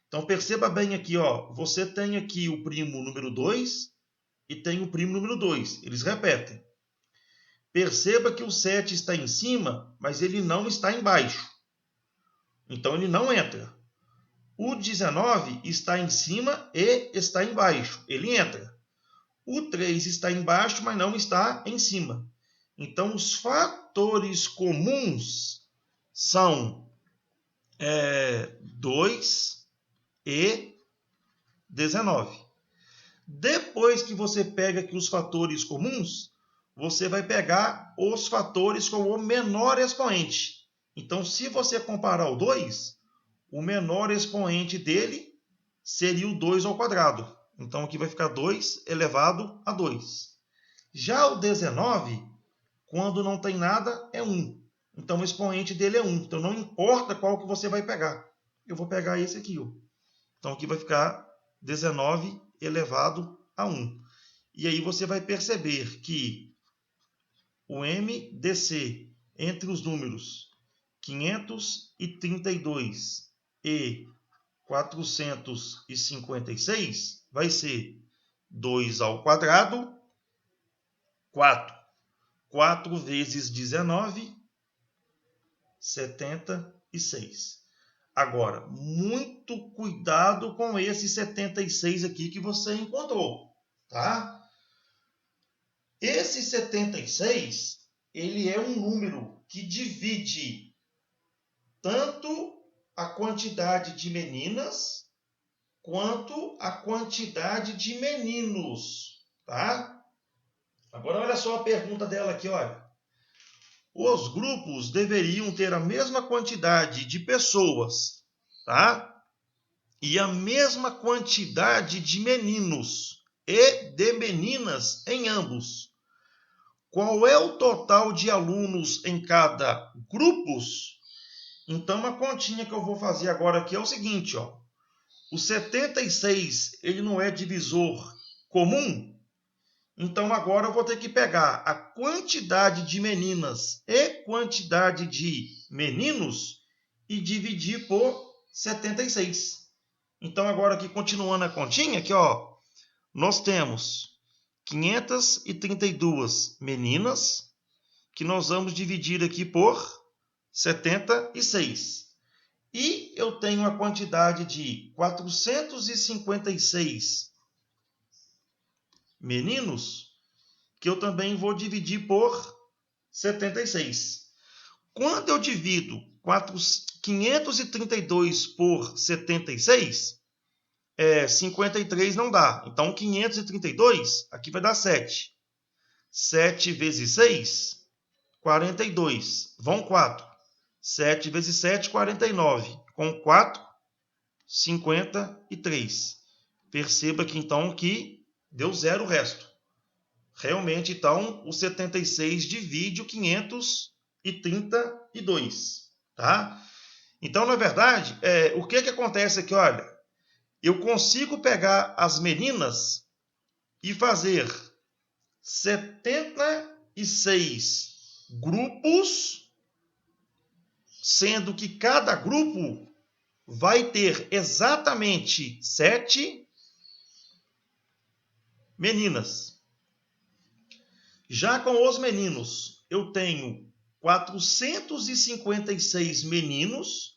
Então, perceba bem aqui, você tem aqui o primo número 2 e tem o primo número 2. Eles repetem. Perceba que o 7 está em cima, mas ele não está embaixo. Então, ele não entra. O 19 está em cima e está embaixo. Ele entra. O 3 está embaixo, mas não está em cima. Então, os fatores comuns são 2 e 19. Depois que você pega aqui os fatores comuns, você vai pegar os fatores com o menor expoente. Então, se você comparar o 2, o menor expoente dele seria o 2 ao quadrado. Então, aqui vai ficar 2 elevado a 2. Já o 19, quando não tem nada, é 1. Então, o expoente dele é 1. Então, não importa qual que você vai pegar. Eu vou pegar esse aqui. Então, aqui vai ficar 19 elevado a 1. E aí você vai perceber que o MDC entre os números 532 e 456 vai ser 2 ao quadrado, 4. 4 vezes 19, 76. Agora, muito cuidado com esse 76 aqui que você encontrou, tá? Esse 76, ele é um número que divide tanto a quantidade de meninas quanto a quantidade de meninos, tá? Agora olha só a pergunta dela aqui, olha. Os grupos deveriam ter a mesma quantidade de pessoas, tá? E a mesma quantidade de meninos e de meninas em ambos. Qual é o total de alunos em cada grupos? Então, a continha que eu vou fazer agora aqui é o seguinte, ó. O 76, ele não é divisor comum? Então, agora eu vou ter que pegar a quantidade de meninas e quantidade de meninos e dividir por 76. Então, agora aqui, continuando a continha, aqui, ó, nós temos 532 meninas, que nós vamos dividir aqui por 76. E eu tenho a quantidade de 456 meninos, que eu também vou dividir por 76. Quando eu divido 532 por 76, 53 não dá. Então, 532, aqui vai dar 7. 7 vezes 6, 42. Vão 4. 7 vezes 7, 49. Com 4, 53. Perceba que, então, que deu zero o resto. Realmente, então, o 76 divide o 532, tá? Então, na verdade, o que acontece aqui? Olha, eu consigo pegar as meninas e fazer 76 grupos, sendo que cada grupo vai ter exatamente 7 meninas. Já com os meninos, eu tenho 456 meninos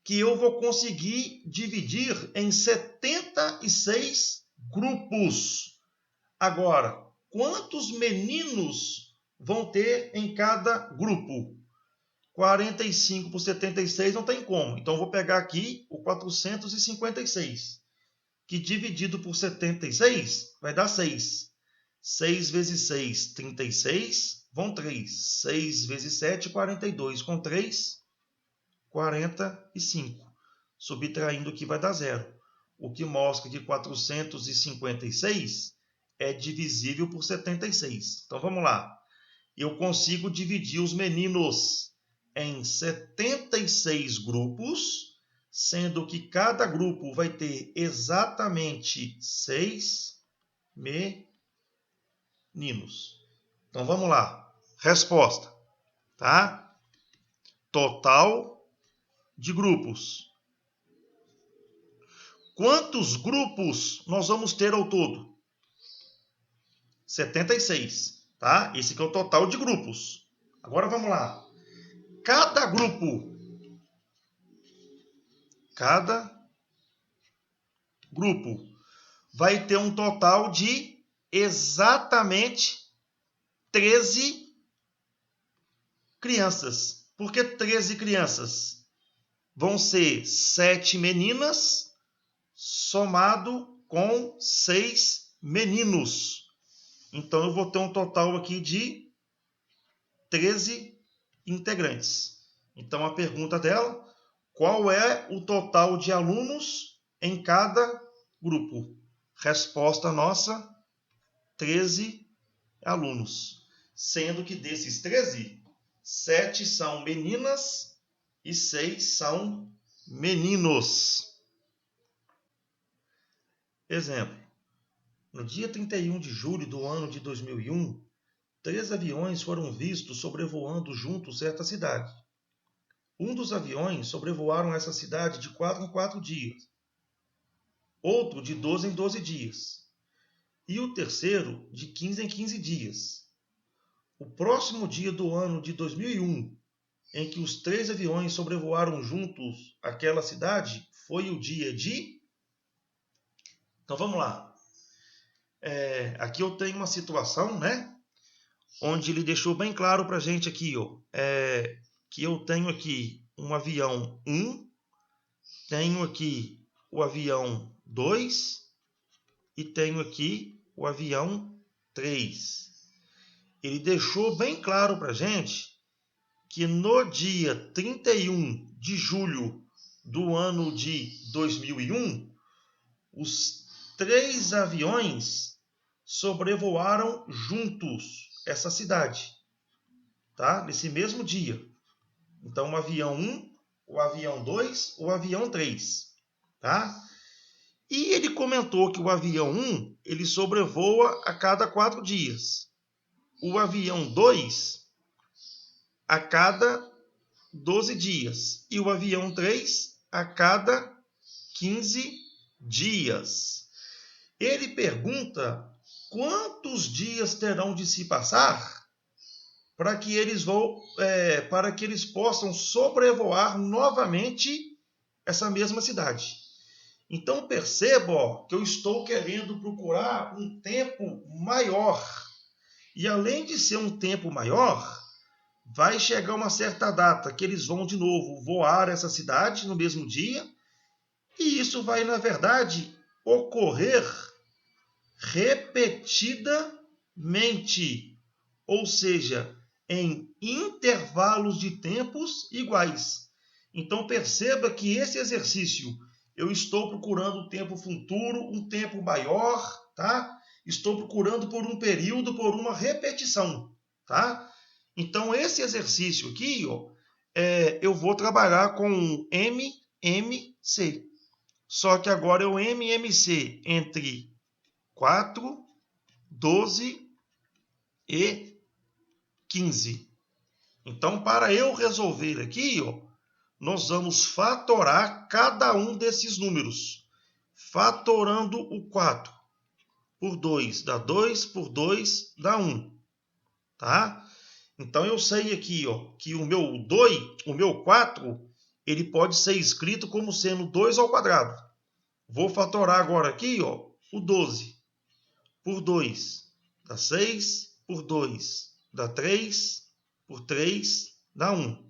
que eu vou conseguir dividir em 76 grupos. Agora, quantos meninos vão ter em cada grupo? 45 por 76 não tem como. Então, eu vou pegar aqui o 456, que dividido por 76 vai dar 6. 6 vezes 6, 36, vão 3. 6 vezes 7, 42. Com 3, 45. Subtraindo aqui vai dar 0. O que mostra que 456 é divisível por 76. Então, vamos lá. Eu consigo dividir os meninos em 76 grupos, sendo que cada grupo vai ter exatamente 6 meninos. Então, vamos lá. Resposta, tá? Total de grupos. Quantos grupos nós vamos ter ao todo? 76, tá? Esse aqui é o total de grupos. Agora, vamos lá. Cada grupo vai ter um total de exatamente 13 crianças. Por que 13 crianças? Vão ser 7 meninas somado com 6 meninos. Então, eu vou ter um total aqui de 13 integrantes. Então, a pergunta dela, qual é o total de alunos em cada grupo? Resposta nossa, 13 alunos. Sendo que desses 13, 7 são meninas e 6 são meninos. Exemplo. No dia 31 de julho do ano de 2001, 3 aviões foram vistos sobrevoando juntos certa cidade. Um dos aviões sobrevoaram essa cidade de 4 em 4 dias. outro de 12 em 12 dias, e o terceiro de 15 em 15 dias. O próximo dia do ano de 2001, em que os 3 aviões sobrevoaram juntos aquela cidade, foi o dia de... Então vamos lá. Aqui eu tenho uma situação, né? Onde ele deixou bem claro para a gente aqui, ó, que eu tenho aqui um avião 1, tenho aqui o avião 2 e tenho aqui o avião 3. Ele deixou bem claro para a gente que no dia 31 de julho do ano de 2001, os 3 aviões sobrevoaram juntos essa cidade, tá? Nesse mesmo dia. Então, o avião 1, o avião 2, o avião 3, tá? E ele comentou que o avião 1, ele sobrevoa a cada 4 dias. O avião 2, a cada 12 dias. E o avião 3, a cada 15 dias. Ele pergunta quantos dias terão de se passar para que eles possam sobrevoar novamente essa mesma cidade. Então perceba que eu estou querendo procurar um tempo maior. E além de ser um tempo maior, vai chegar uma certa data que eles vão de novo voar essa cidade no mesmo dia. E isso vai, na verdade, ocorrer repetidamente. Ou seja, em intervalos de tempos iguais. Então perceba que esse exercício eu estou procurando um tempo futuro, um tempo maior, tá? Estou procurando por um período, por uma repetição, tá? Então esse exercício aqui, ó, eu vou trabalhar com MMC. Só que agora é o MMC entre 4, 12 e 15. Então, para eu resolver aqui, ó, nós vamos fatorar cada um desses números. Fatorando o 4 por 2 dá 2, por 2 dá 1. Tá? Então, eu sei aqui, ó, que o meu 4, ele pode ser escrito como sendo 2 ao quadrado. Vou fatorar agora aqui, ó, o 12 por 2 dá 6, por 2 dá 3, por 3 dá 1.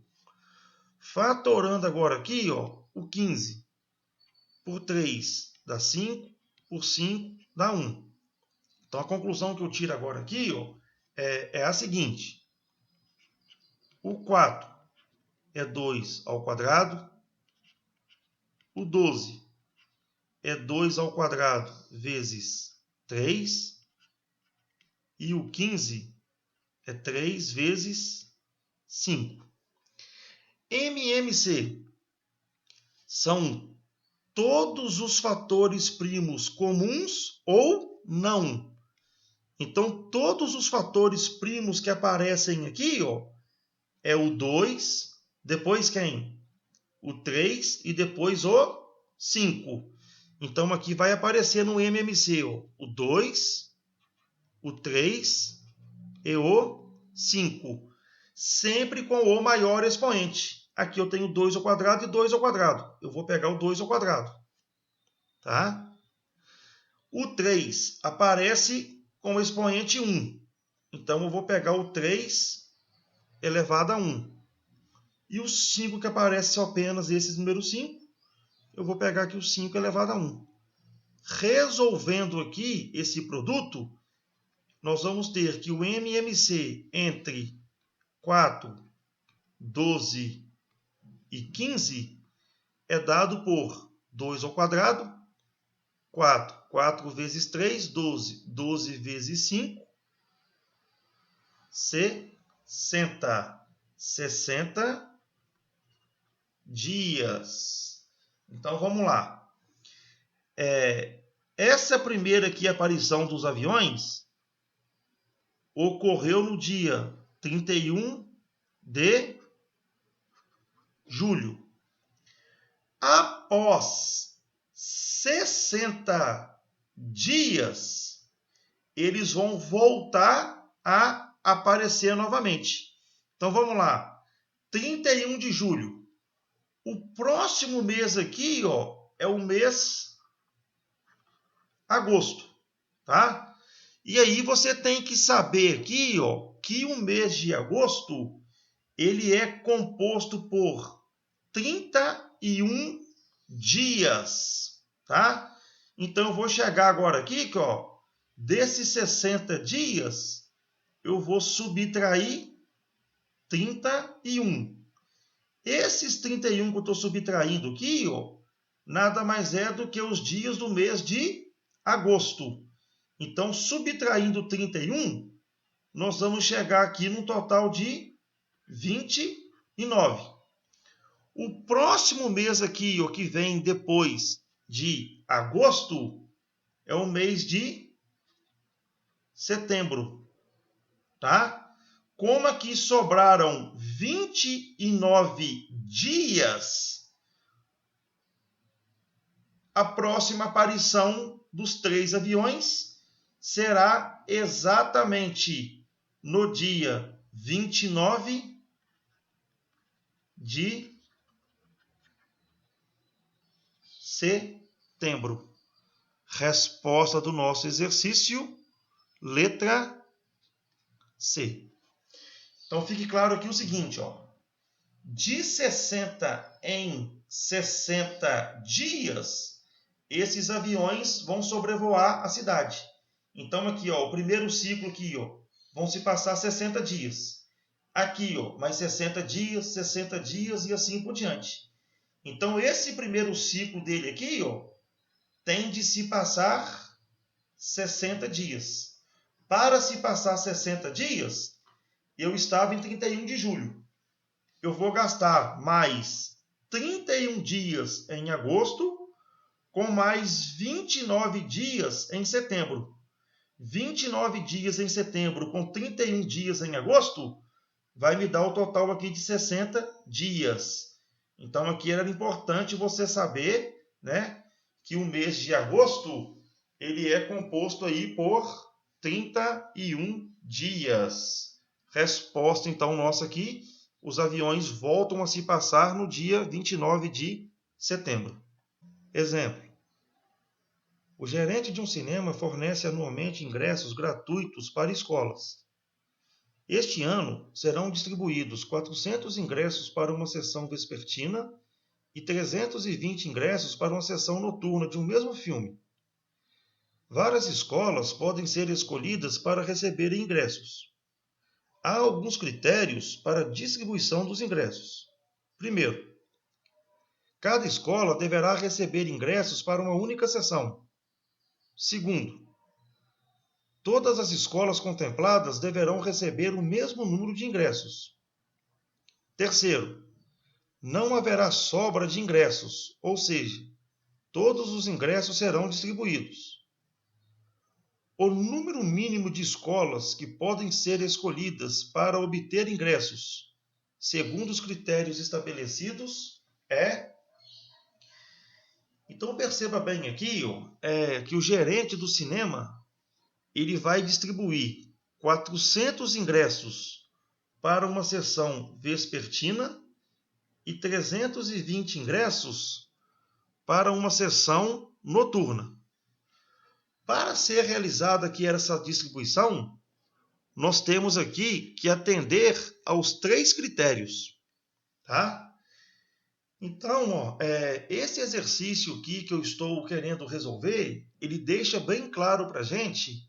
Fatorando agora aqui, ó, o 15 por 3 dá 5, por 5 dá 1. Então a conclusão que eu tiro agora aqui, ó, é a seguinte. O 4 é 2 ao quadrado. O 12 é 2 ao quadrado vezes 3. E o 15 é 3 vezes 5. MMC são todos os fatores primos comuns ou não. Então, todos os fatores primos que aparecem aqui, ó, é o 2, depois quem? O 3 e depois o 5. Então, aqui vai aparecer no MMC, ó, o 2, o 3 e o 5. Sempre com o maior expoente. Aqui eu tenho 2 ao quadrado e 2 ao quadrado. Eu vou pegar o 2 ao quadrado. Tá? O 3 aparece com o expoente 1. Então, eu vou pegar o 3 elevado a 1. E o 5 que aparece só apenas esse número 5, eu vou pegar aqui o 5 elevado a 1. Resolvendo aqui esse produto, nós vamos ter que o MMC entre 4, 12 e 15 é dado por 2 ao quadrado, 4 vezes 3, 12. 12 vezes 5, 60. 60 dias. Então, vamos lá. Essa primeira aqui aparição dos aviões ocorreu no dia 31 de julho. Após 60 dias, eles vão voltar a aparecer novamente. Então, vamos lá. 31 de julho. O próximo mês aqui, é o mês agosto, tá? E aí você tem que saber aqui, que o mês de agosto, ele é composto por 31 dias, tá? Então eu vou chegar agora aqui, desses 60 dias, eu vou subtrair 31. Esses 31 que eu estou subtraindo aqui, nada mais é do que os dias do mês de agosto. Então, subtraindo 31, nós vamos chegar aqui num total de 29. O próximo mês aqui, que vem depois de agosto, é o mês de setembro, tá? Como aqui sobraram 29 dias, a próxima aparição dos 3 aviões será exatamente no dia 29 de setembro. Resposta do nosso exercício, letra C. Então, fique claro aqui o seguinte, de 60 em 60 dias, esses aviões vão sobrevoar a cidade. Então, aqui, o primeiro ciclo aqui, vão se passar 60 dias. Aqui, mais 60 dias e assim por diante. Então, esse primeiro ciclo dele aqui, tem de se passar 60 dias. Para se passar 60 dias, eu estava em 31 de julho. Eu vou gastar mais 31 dias em agosto, com mais 29 dias em setembro. 29 dias em setembro com 31 dias em agosto, vai me dar o total aqui de 60 dias. Então, aqui era importante você saber, né, que o mês de agosto, ele é composto aí por 31 dias. Resposta, então, nossa aqui, os aviões voltam a se passar no dia 29 de setembro. Exemplo. O gerente de um cinema fornece anualmente ingressos gratuitos para escolas. Este ano serão distribuídos 400 ingressos para uma sessão vespertina e 320 ingressos para uma sessão noturna de um mesmo filme. Várias escolas podem ser escolhidas para receberem ingressos. Há alguns critérios para a distribuição dos ingressos. Primeiro, cada escola deverá receber ingressos para uma única sessão. Segundo, todas as escolas contempladas deverão receber o mesmo número de ingressos. Terceiro, não haverá sobra de ingressos, ou seja, todos os ingressos serão distribuídos. O número mínimo de escolas que podem ser escolhidas para obter ingressos, segundo os critérios estabelecidos, é... Então, perceba bem aqui que o gerente do cinema, ele vai distribuir 400 ingressos para uma sessão vespertina e 320 ingressos para uma sessão noturna. Para ser realizada aqui essa distribuição, nós temos aqui que atender aos 3 critérios, tá? Então, esse exercício aqui que eu estou querendo resolver, ele deixa bem claro para a gente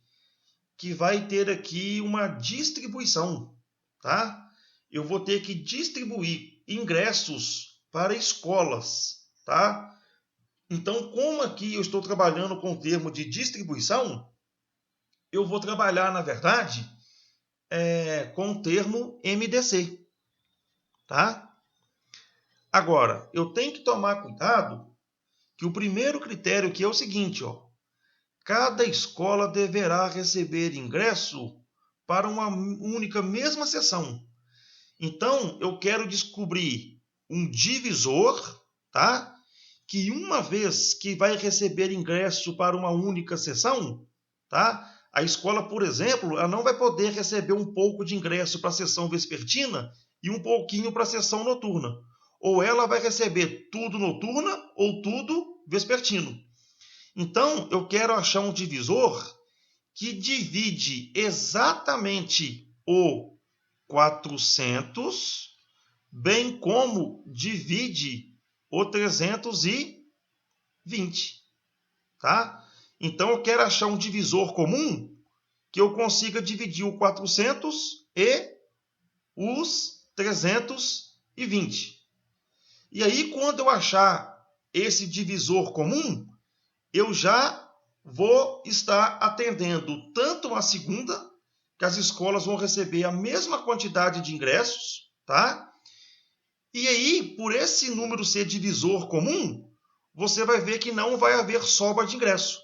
que vai ter aqui uma distribuição, tá? Eu vou ter que distribuir ingressos para escolas, tá? Então, como aqui eu estou trabalhando com o termo de distribuição, eu vou trabalhar, na verdade, com o termo MDC, tá? Agora, eu tenho que tomar cuidado que o primeiro critério aqui é o seguinte, cada escola deverá receber ingresso para uma única mesma sessão. Então, eu quero descobrir um divisor, tá? que uma vez que vai receber ingresso para uma única sessão, tá? A escola, por exemplo, ela não vai poder receber um pouco de ingresso para a sessão vespertina e um pouquinho para a sessão noturna. Ou ela vai receber tudo noturna ou tudo vespertino. Então, eu quero achar um divisor que divide exatamente o 400, bem como divide o 320, tá? Então, eu quero achar um divisor comum que eu consiga dividir o 400 e os 320. E aí, quando eu achar esse divisor comum, eu já vou estar atendendo tanto a segunda, que as escolas vão receber a mesma quantidade de ingressos, tá? E aí, por esse número ser divisor comum, você vai ver que não vai haver sobra de ingresso.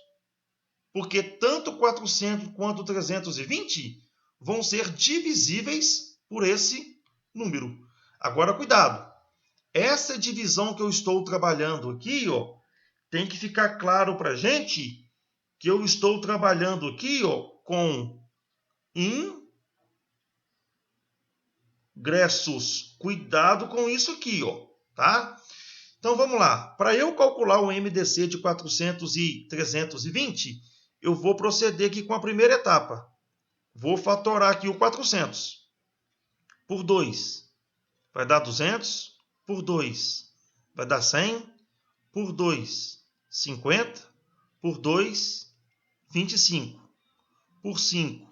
Porque tanto 400 quanto 320 vão ser divisíveis por esse número. Agora, cuidado. Essa divisão que eu estou trabalhando aqui, ó, tem que ficar claro para a gente que eu estou trabalhando aqui, ó, com ingressos. Cuidado com isso aqui, ó, tá? Então vamos lá. Para eu calcular o MDC de 400 e 320, eu vou proceder aqui com a primeira etapa. Vou fatorar aqui o 400 por 2. Vai dar 200 por 2. Vai dar 100 por 2. 50 por 2. 25 por 5.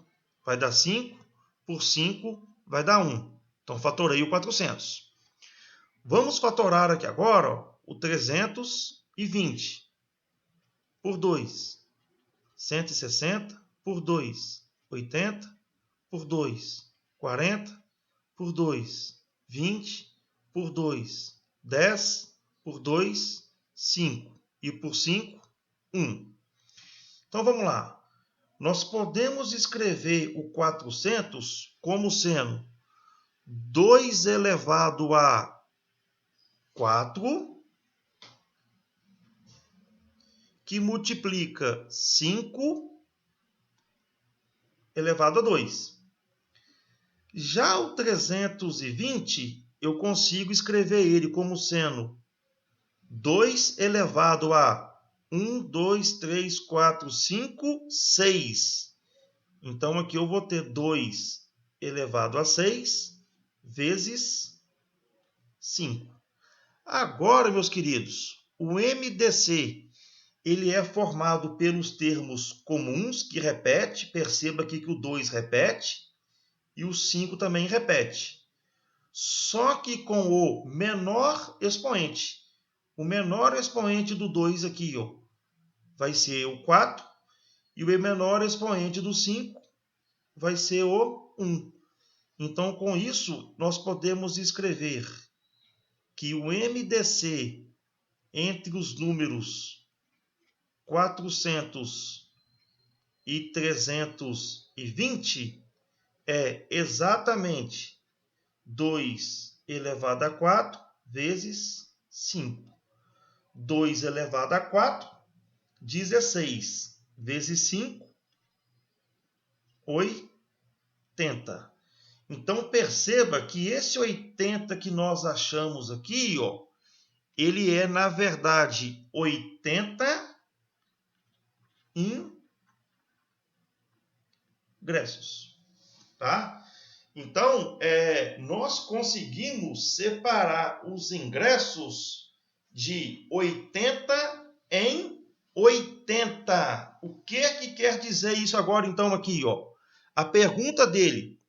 Vai dar 5 por 5. Vai dar 1. Então, fatorei o 400. Vamos fatorar aqui agora, ó, o 320 por 2. 160 por 2. 80 por 2. 40 por 2. 20 por 2. 10 por 2. 5. E por 5, 1. Então, vamos lá. Nós podemos escrever o 400 como sendo 2 elevado a 4, que multiplica 5 elevado a 2. Já o 320, eu consigo escrever ele como sendo 2 elevado a 1, 2, 3, 4, 5, 6. Então, aqui eu vou ter 2 elevado a 6 vezes 5. Agora, meus queridos, o MDC ele é formado pelos termos comuns, que repete. Perceba aqui que o 2 repete e o 5 também repete. Só que com o menor expoente. O menor expoente do 2 aqui, ó, vai ser o 4. E o menor expoente do 5 vai ser o 1. Então, com isso, nós podemos escrever que o MDC entre os números 400 e 320 é exatamente 2 elevado a 4 vezes 5. 2 elevado a 4, 16 vezes 5, 80. Então, perceba que esse 80 que nós achamos aqui, ó, ele é, na verdade, 80 ingressos. Tá? Então, nós conseguimos separar os ingressos de 80 em 80. O que é que quer dizer isso agora, então, aqui, ó? A pergunta dele: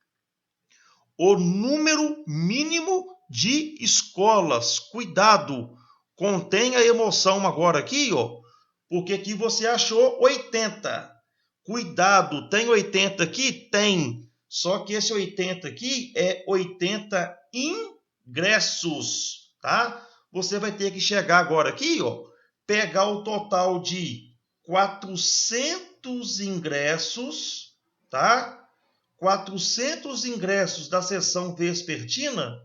o número mínimo de escolas. Cuidado, contém a emoção agora aqui, ó, porque aqui você achou 80. Cuidado, tem 80 aqui? Tem. Só que esse 80 aqui é 80 ingressos, tá? Você vai ter que chegar agora aqui, ó, pegar o total de 400 ingressos, tá? 400 ingressos da sessão vespertina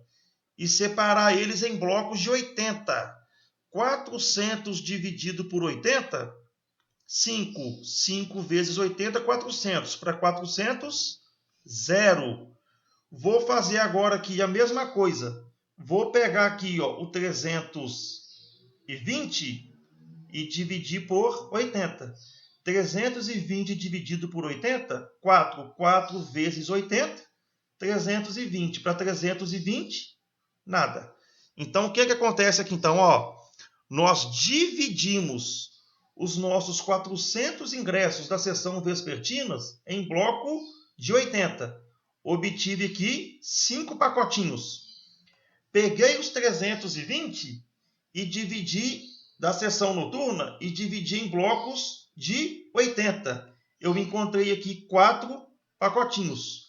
e separar eles em blocos de 80. 400 dividido por 80, 5. 5 vezes 80, 400. Para 400, 0. Vou fazer agora aqui a mesma coisa. Vou pegar aqui ó, o 320 e dividir por 80. 320 dividido por 80, 4. 4 vezes 80, 320. Para 320, nada. Então, o que acontece aqui? Então, ó, nós dividimos os nossos 400 ingressos da sessão vespertinas em bloco de 80. Obtive aqui 5 pacotinhos. Peguei os 320 e dividi da sessão noturna e dividi em blocos de 80. Eu encontrei aqui 4 pacotinhos.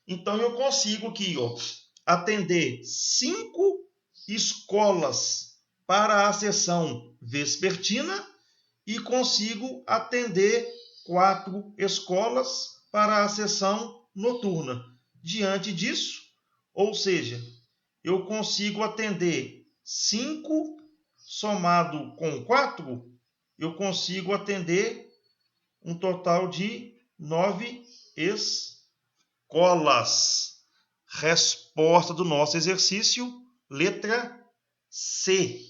Então, eu consigo aqui ó, atender 5 escolas para a sessão vespertina e consigo atender 4 escolas para a sessão noturna. Diante disso, ou seja, eu consigo atender 5 somado com 4, eu consigo atender um total de 9 escolas. Resposta do nosso exercício, letra C.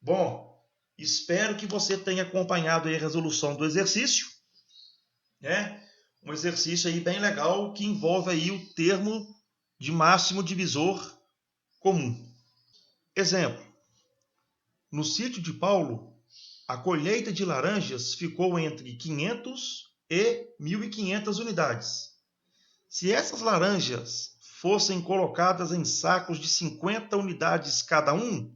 Bom, espero que você tenha acompanhado aí a resolução do exercício, né? Um exercício aí bem legal que envolve aí o termo de máximo divisor comum. Exemplo: no sítio de Paulo, a colheita de laranjas ficou entre 500 e 1.500 unidades. Se essas laranjas fossem colocadas em sacos de 50 unidades cada um,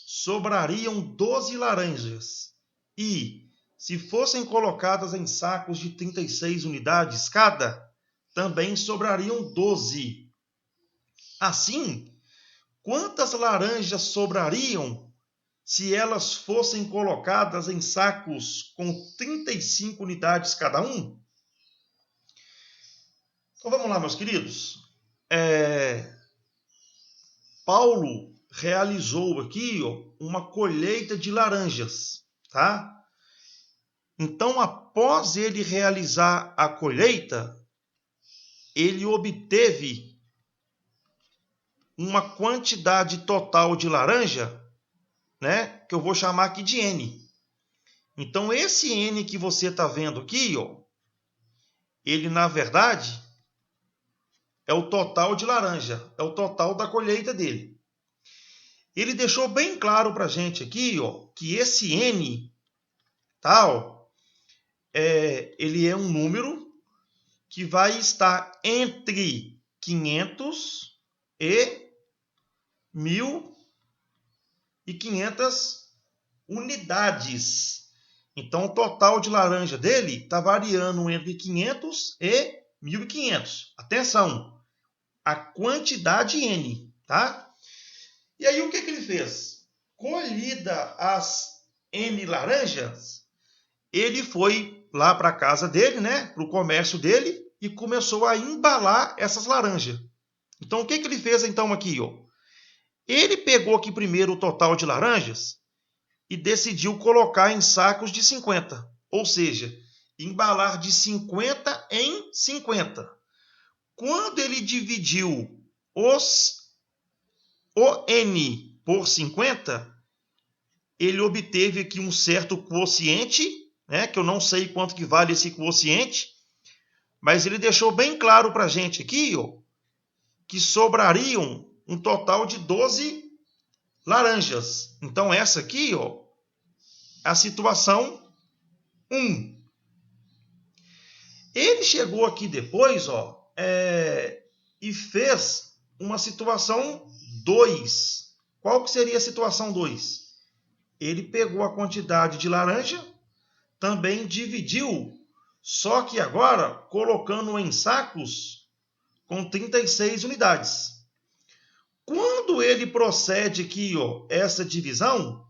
sobrariam 12 laranjas. E, se fossem colocadas em sacos de 36 unidades cada, também sobrariam 12. Assim, quantas laranjas sobrariam se elas fossem colocadas em sacos com 35 unidades cada um? Então vamos lá, meus queridos. Paulo realizou aqui ó, uma colheita de laranjas, tá? Então, após ele realizar a colheita, ele obteve uma quantidade total de laranja, né, que eu vou chamar aqui de N. Então, esse N que você está vendo aqui, ó, ele, na verdade, é o total de laranja, é o total da colheita dele. Ele deixou bem claro para a gente aqui ó, que esse N, tal, ele é um número que vai estar entre 500 e 1.500 unidades. Então, o total de laranja dele está variando entre 500 e 1.500. Atenção, a quantidade N, tá? E aí, o que ele fez? Colhida as N laranjas, ele foi lá para a casa dele, né, para o comércio dele, e começou a embalar essas laranjas. Então, o que ele fez então aqui? Ó? Ele pegou aqui primeiro o total de laranjas e decidiu colocar em sacos de 50. Ou seja, embalar de 50 em 50. Quando ele dividiu o N por 50, ele obteve aqui um certo quociente, né, que eu não sei quanto que vale esse quociente, mas ele deixou bem claro para a gente aqui ó, que sobrariam um total de 12 laranjas. Então, essa aqui ó, é a situação 1. Ele chegou aqui depois ó, e fez uma situação 2. Qual que seria a situação 2? Ele pegou a quantidade de laranja, também dividiu, só que agora colocando em sacos com 36 unidades. Quando ele procede aqui, ó, essa divisão,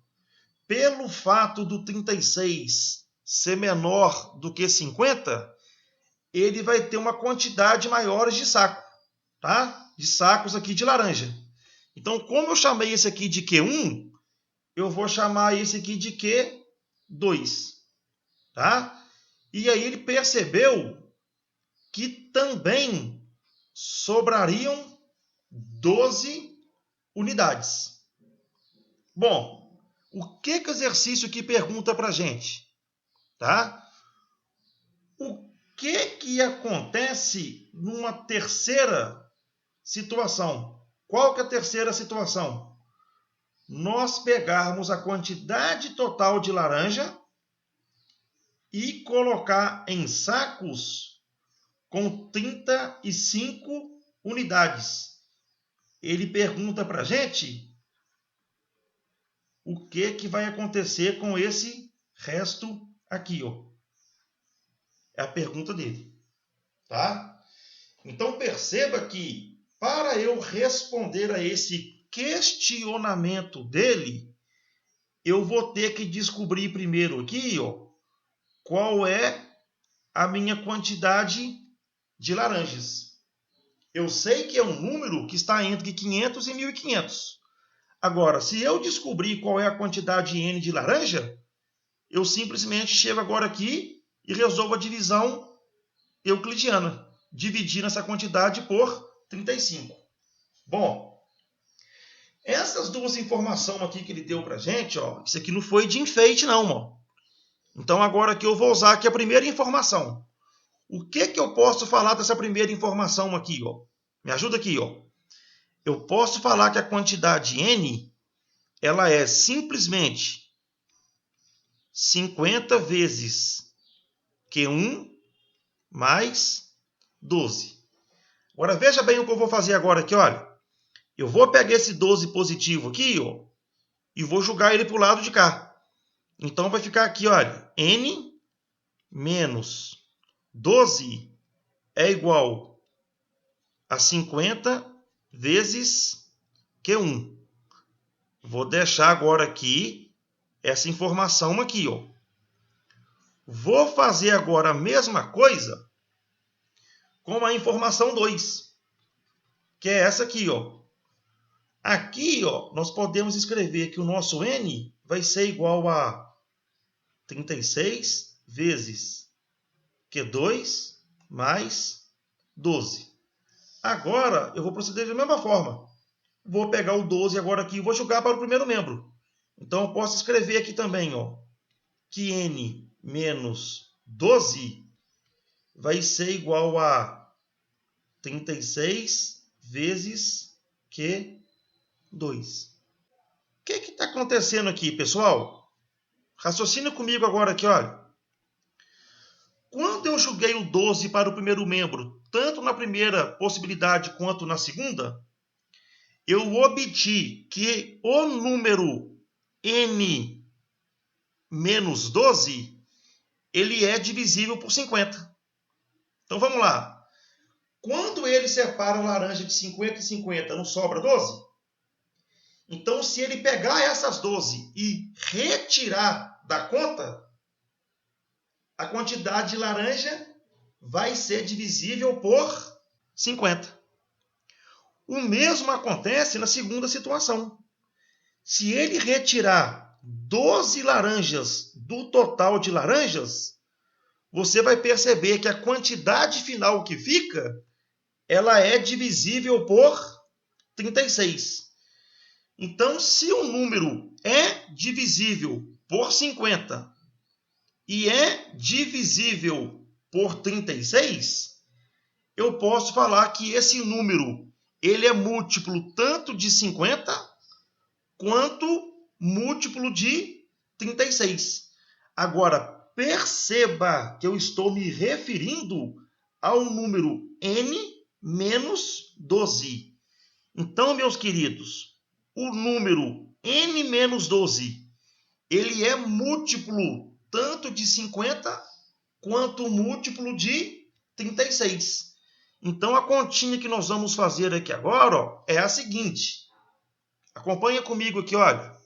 pelo fato do 36 ser menor do que 50, ele vai ter uma quantidade maior de saco, tá? De sacos aqui de laranja. Então, como eu chamei esse aqui de Q1, eu vou chamar esse aqui de Q? 2. Tá? E aí ele percebeu que também sobrariam 12 unidades. Bom, o que o exercício aqui pergunta para a gente? Tá? O que acontece numa terceira situação? Qual que é a terceira situação? Nós pegarmos a quantidade total de laranja e colocar em sacos com 35 unidades. Ele pergunta para a gente o que vai acontecer com esse resto aqui, ó. É a pergunta dele, tá? Então perceba que para eu responder a esse questionamento dele, eu vou ter que descobrir primeiro aqui, ó, qual é a minha quantidade de laranjas. Eu sei que é um número que está entre 500 e 1.500. Agora, se eu descobrir qual é a quantidade N de laranja, eu simplesmente chego agora aqui e resolvo a divisão euclidiana, dividindo essa quantidade por 35. Bom, essas duas informações aqui que ele deu para a gente, ó, isso aqui não foi de enfeite não, ó. Então agora aqui eu vou usar aqui a primeira informação. O que eu posso falar dessa primeira informação aqui, ó? Me ajuda aqui, ó. Eu posso falar que a quantidade N, ela é simplesmente 50 vezes Q1 mais 12. Agora veja bem o que eu vou fazer agora aqui, olha. Eu vou pegar esse 12 positivo aqui, ó, e vou jogar ele para o lado de cá. Então vai ficar aqui, olha, N menos 12 é igual a 50 vezes Q1. Vou deixar agora aqui essa informação aqui, ó. Vou fazer agora a mesma coisa com a informação 2, que é essa aqui, ó. Aqui, ó, nós podemos escrever que o nosso N vai ser igual a 36 vezes Q2 mais 12. Agora, eu vou proceder da mesma forma. Vou pegar o 12 agora aqui e vou jogar para o primeiro membro. Então, eu posso escrever aqui também, ó, que N menos 12 vai ser igual a 36 vezes Q2. O que está acontecendo aqui, pessoal? Raciocina comigo agora aqui, olha. Quando eu joguei o 12 para o primeiro membro, tanto na primeira possibilidade quanto na segunda, eu obtive que o número N menos 12, ele é divisível por 50. Então vamos lá. Quando ele separa a laranja de 50 e 50, não sobra 12? Então, se ele pegar essas 12 e retirar da conta, a quantidade de laranja vai ser divisível por 50. O mesmo acontece na segunda situação. Se ele retirar 12 laranjas do total de laranjas, você vai perceber que a quantidade final que fica, ela é divisível por 36. Então, se o número é divisível por 50 e é divisível por 36, eu posso falar que esse número ele é múltiplo tanto de 50 quanto múltiplo de 36. Agora, perceba que eu estou me referindo ao número N menos 12. Então, meus queridos, o número N menos 12, ele é múltiplo tanto de 50 quanto múltiplo de 36. Então, a continha que nós vamos fazer aqui agora, ó, é a seguinte. Acompanha comigo aqui, olha.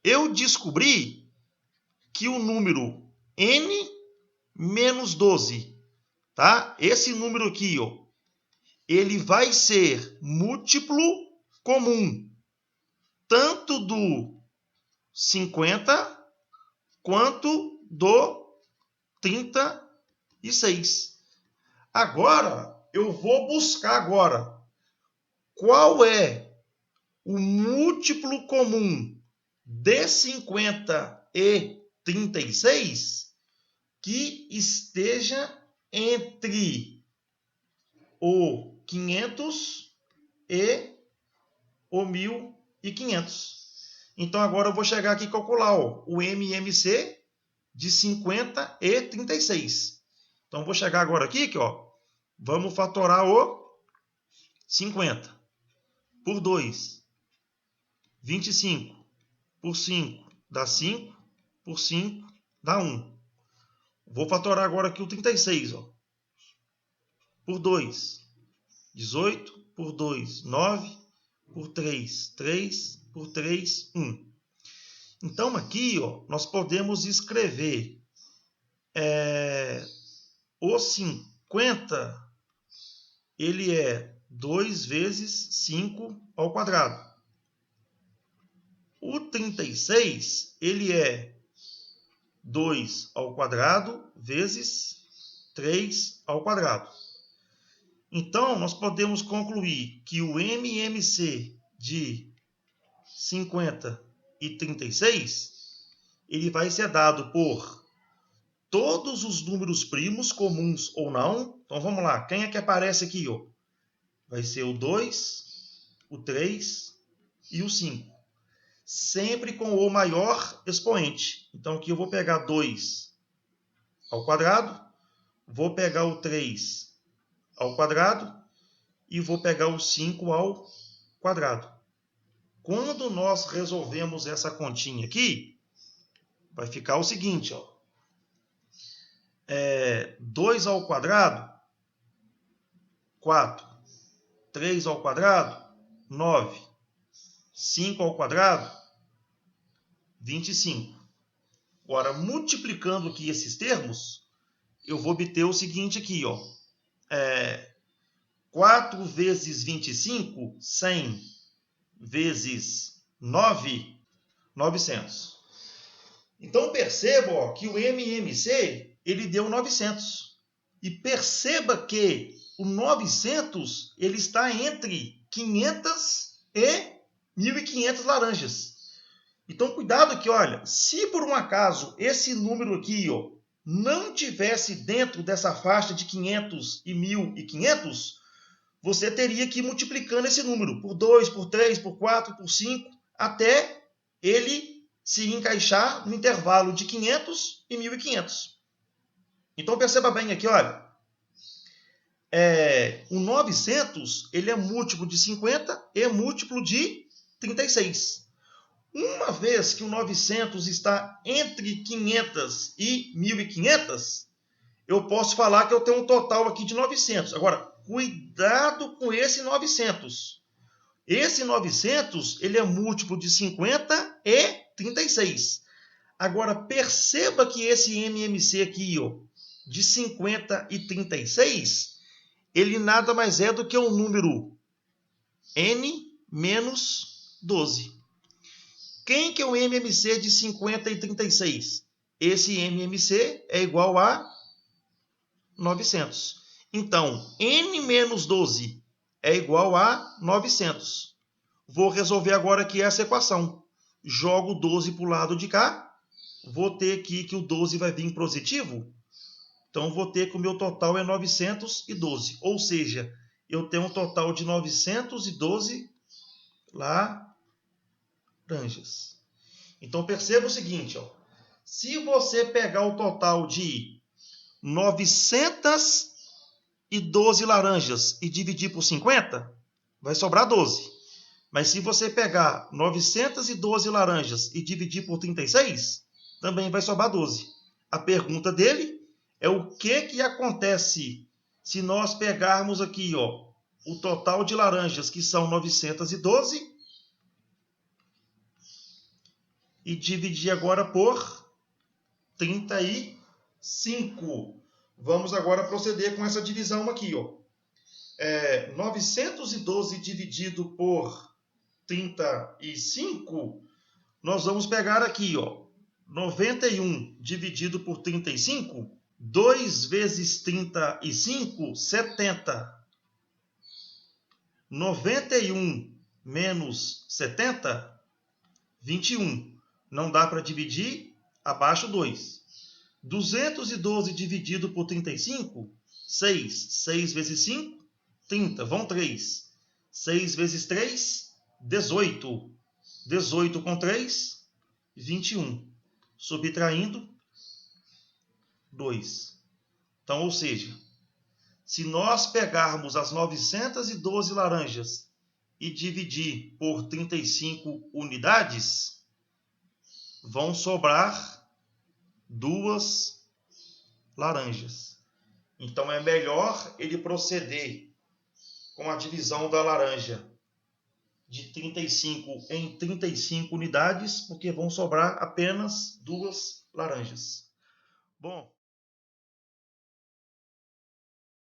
Eu descobri que o número N menos 12, tá? Esse número aqui, ó, ele vai ser múltiplo comum tanto do 50 quanto do 36. Agora, eu vou buscar agora qual é o múltiplo comum de 50 e 36 que esteja entre o 500 e o 1500. Então, agora eu vou chegar aqui e calcular o MMC de 50 e 36. Então, vou chegar agora aqui, vamos fatorar o 50 por 2, 25 por 5 dá 5, por 5 dá 1. Vou fatorar agora aqui o 36, por 2, 18, por 2, 9, por 3, 3, por 3, 1. Então, aqui, nós podemos escrever o 50, ele é 2 vezes 5 ao quadrado. O 36, ele é 2 ao quadrado vezes 3 ao quadrado. Então, nós podemos concluir que o MMC de 50 e 36, ele vai ser dado por todos os números primos, comuns ou não. Então, vamos lá. Quem é que aparece aqui? Vai ser o 2, o 3 e o 5. Sempre com o maior expoente. Então, aqui eu vou pegar 2 ao quadrado, vou pegar o 3 ao quadrado e vou pegar o 5 ao quadrado. Quando nós resolvemos essa continha aqui, vai ficar o seguinte, 2 ao quadrado, 4. 3 ao quadrado, 9. 5 ao quadrado, 25. Agora, multiplicando aqui esses termos, eu vou obter o seguinte aqui, 4 vezes 25, 100, vezes 9, 900. Então, perceba que o MMC, ele deu 900. E perceba que o 900, ele está entre 500 e 1.500 laranjas. Então, cuidado aqui, olha, se por um acaso esse número aqui, não tivesse dentro dessa faixa de 500 e 1.500, você teria que ir multiplicando esse número por 2, por 3, por 4, por 5, até ele se encaixar no intervalo de 500 e 1.500. Então, perceba bem aqui, olha, o 900, ele é múltiplo de 50 e múltiplo de 36. Uma vez que o 900 está entre 500 e 1.500, eu posso falar que eu tenho um total aqui de 900. Agora, cuidado com esse 900. Esse 900, ele é múltiplo de 50 e 36. Agora, perceba que esse MMC aqui, de 50 e 36, ele nada mais é do que o número n menos 12. Quem que é o MMC de 50 e 36? Esse MMC é igual a 900. Então, n menos 12 é igual a 900. Vou resolver agora aqui essa equação. Jogo 12 para o lado de cá. Vou ter aqui que o 12 vai vir positivo. Então, vou ter que o meu total é 912. Ou seja, eu tenho um total de 912 laranjas. Então, perceba o seguinte, se você pegar o total de 912 laranjas e dividir por 50, vai sobrar 12. Mas se você pegar 912 laranjas e dividir por 36, também vai sobrar 12. A pergunta dele é o que acontece se nós pegarmos aqui, o total de laranjas, que são 912, e dividir agora por 35. Vamos agora proceder com essa divisão aqui. 912 dividido por 35, nós vamos pegar aqui, ó, 91 dividido por 35, 2 vezes 35, 70. 91 menos 70, 21. Não dá para dividir, abaixo 2. 212 dividido por 35, 6. 6 vezes 5, 30. Vão 3. 6 vezes 3, 18. 18 com 3, 21. Subtraindo 2. Então, ou seja, se nós pegarmos as 912 laranjas e dividir por 35 unidades, vão sobrar 2 laranjas. Então é melhor ele proceder com a divisão da laranja de 35 em 35 unidades, porque vão sobrar apenas 2 laranjas. Bom,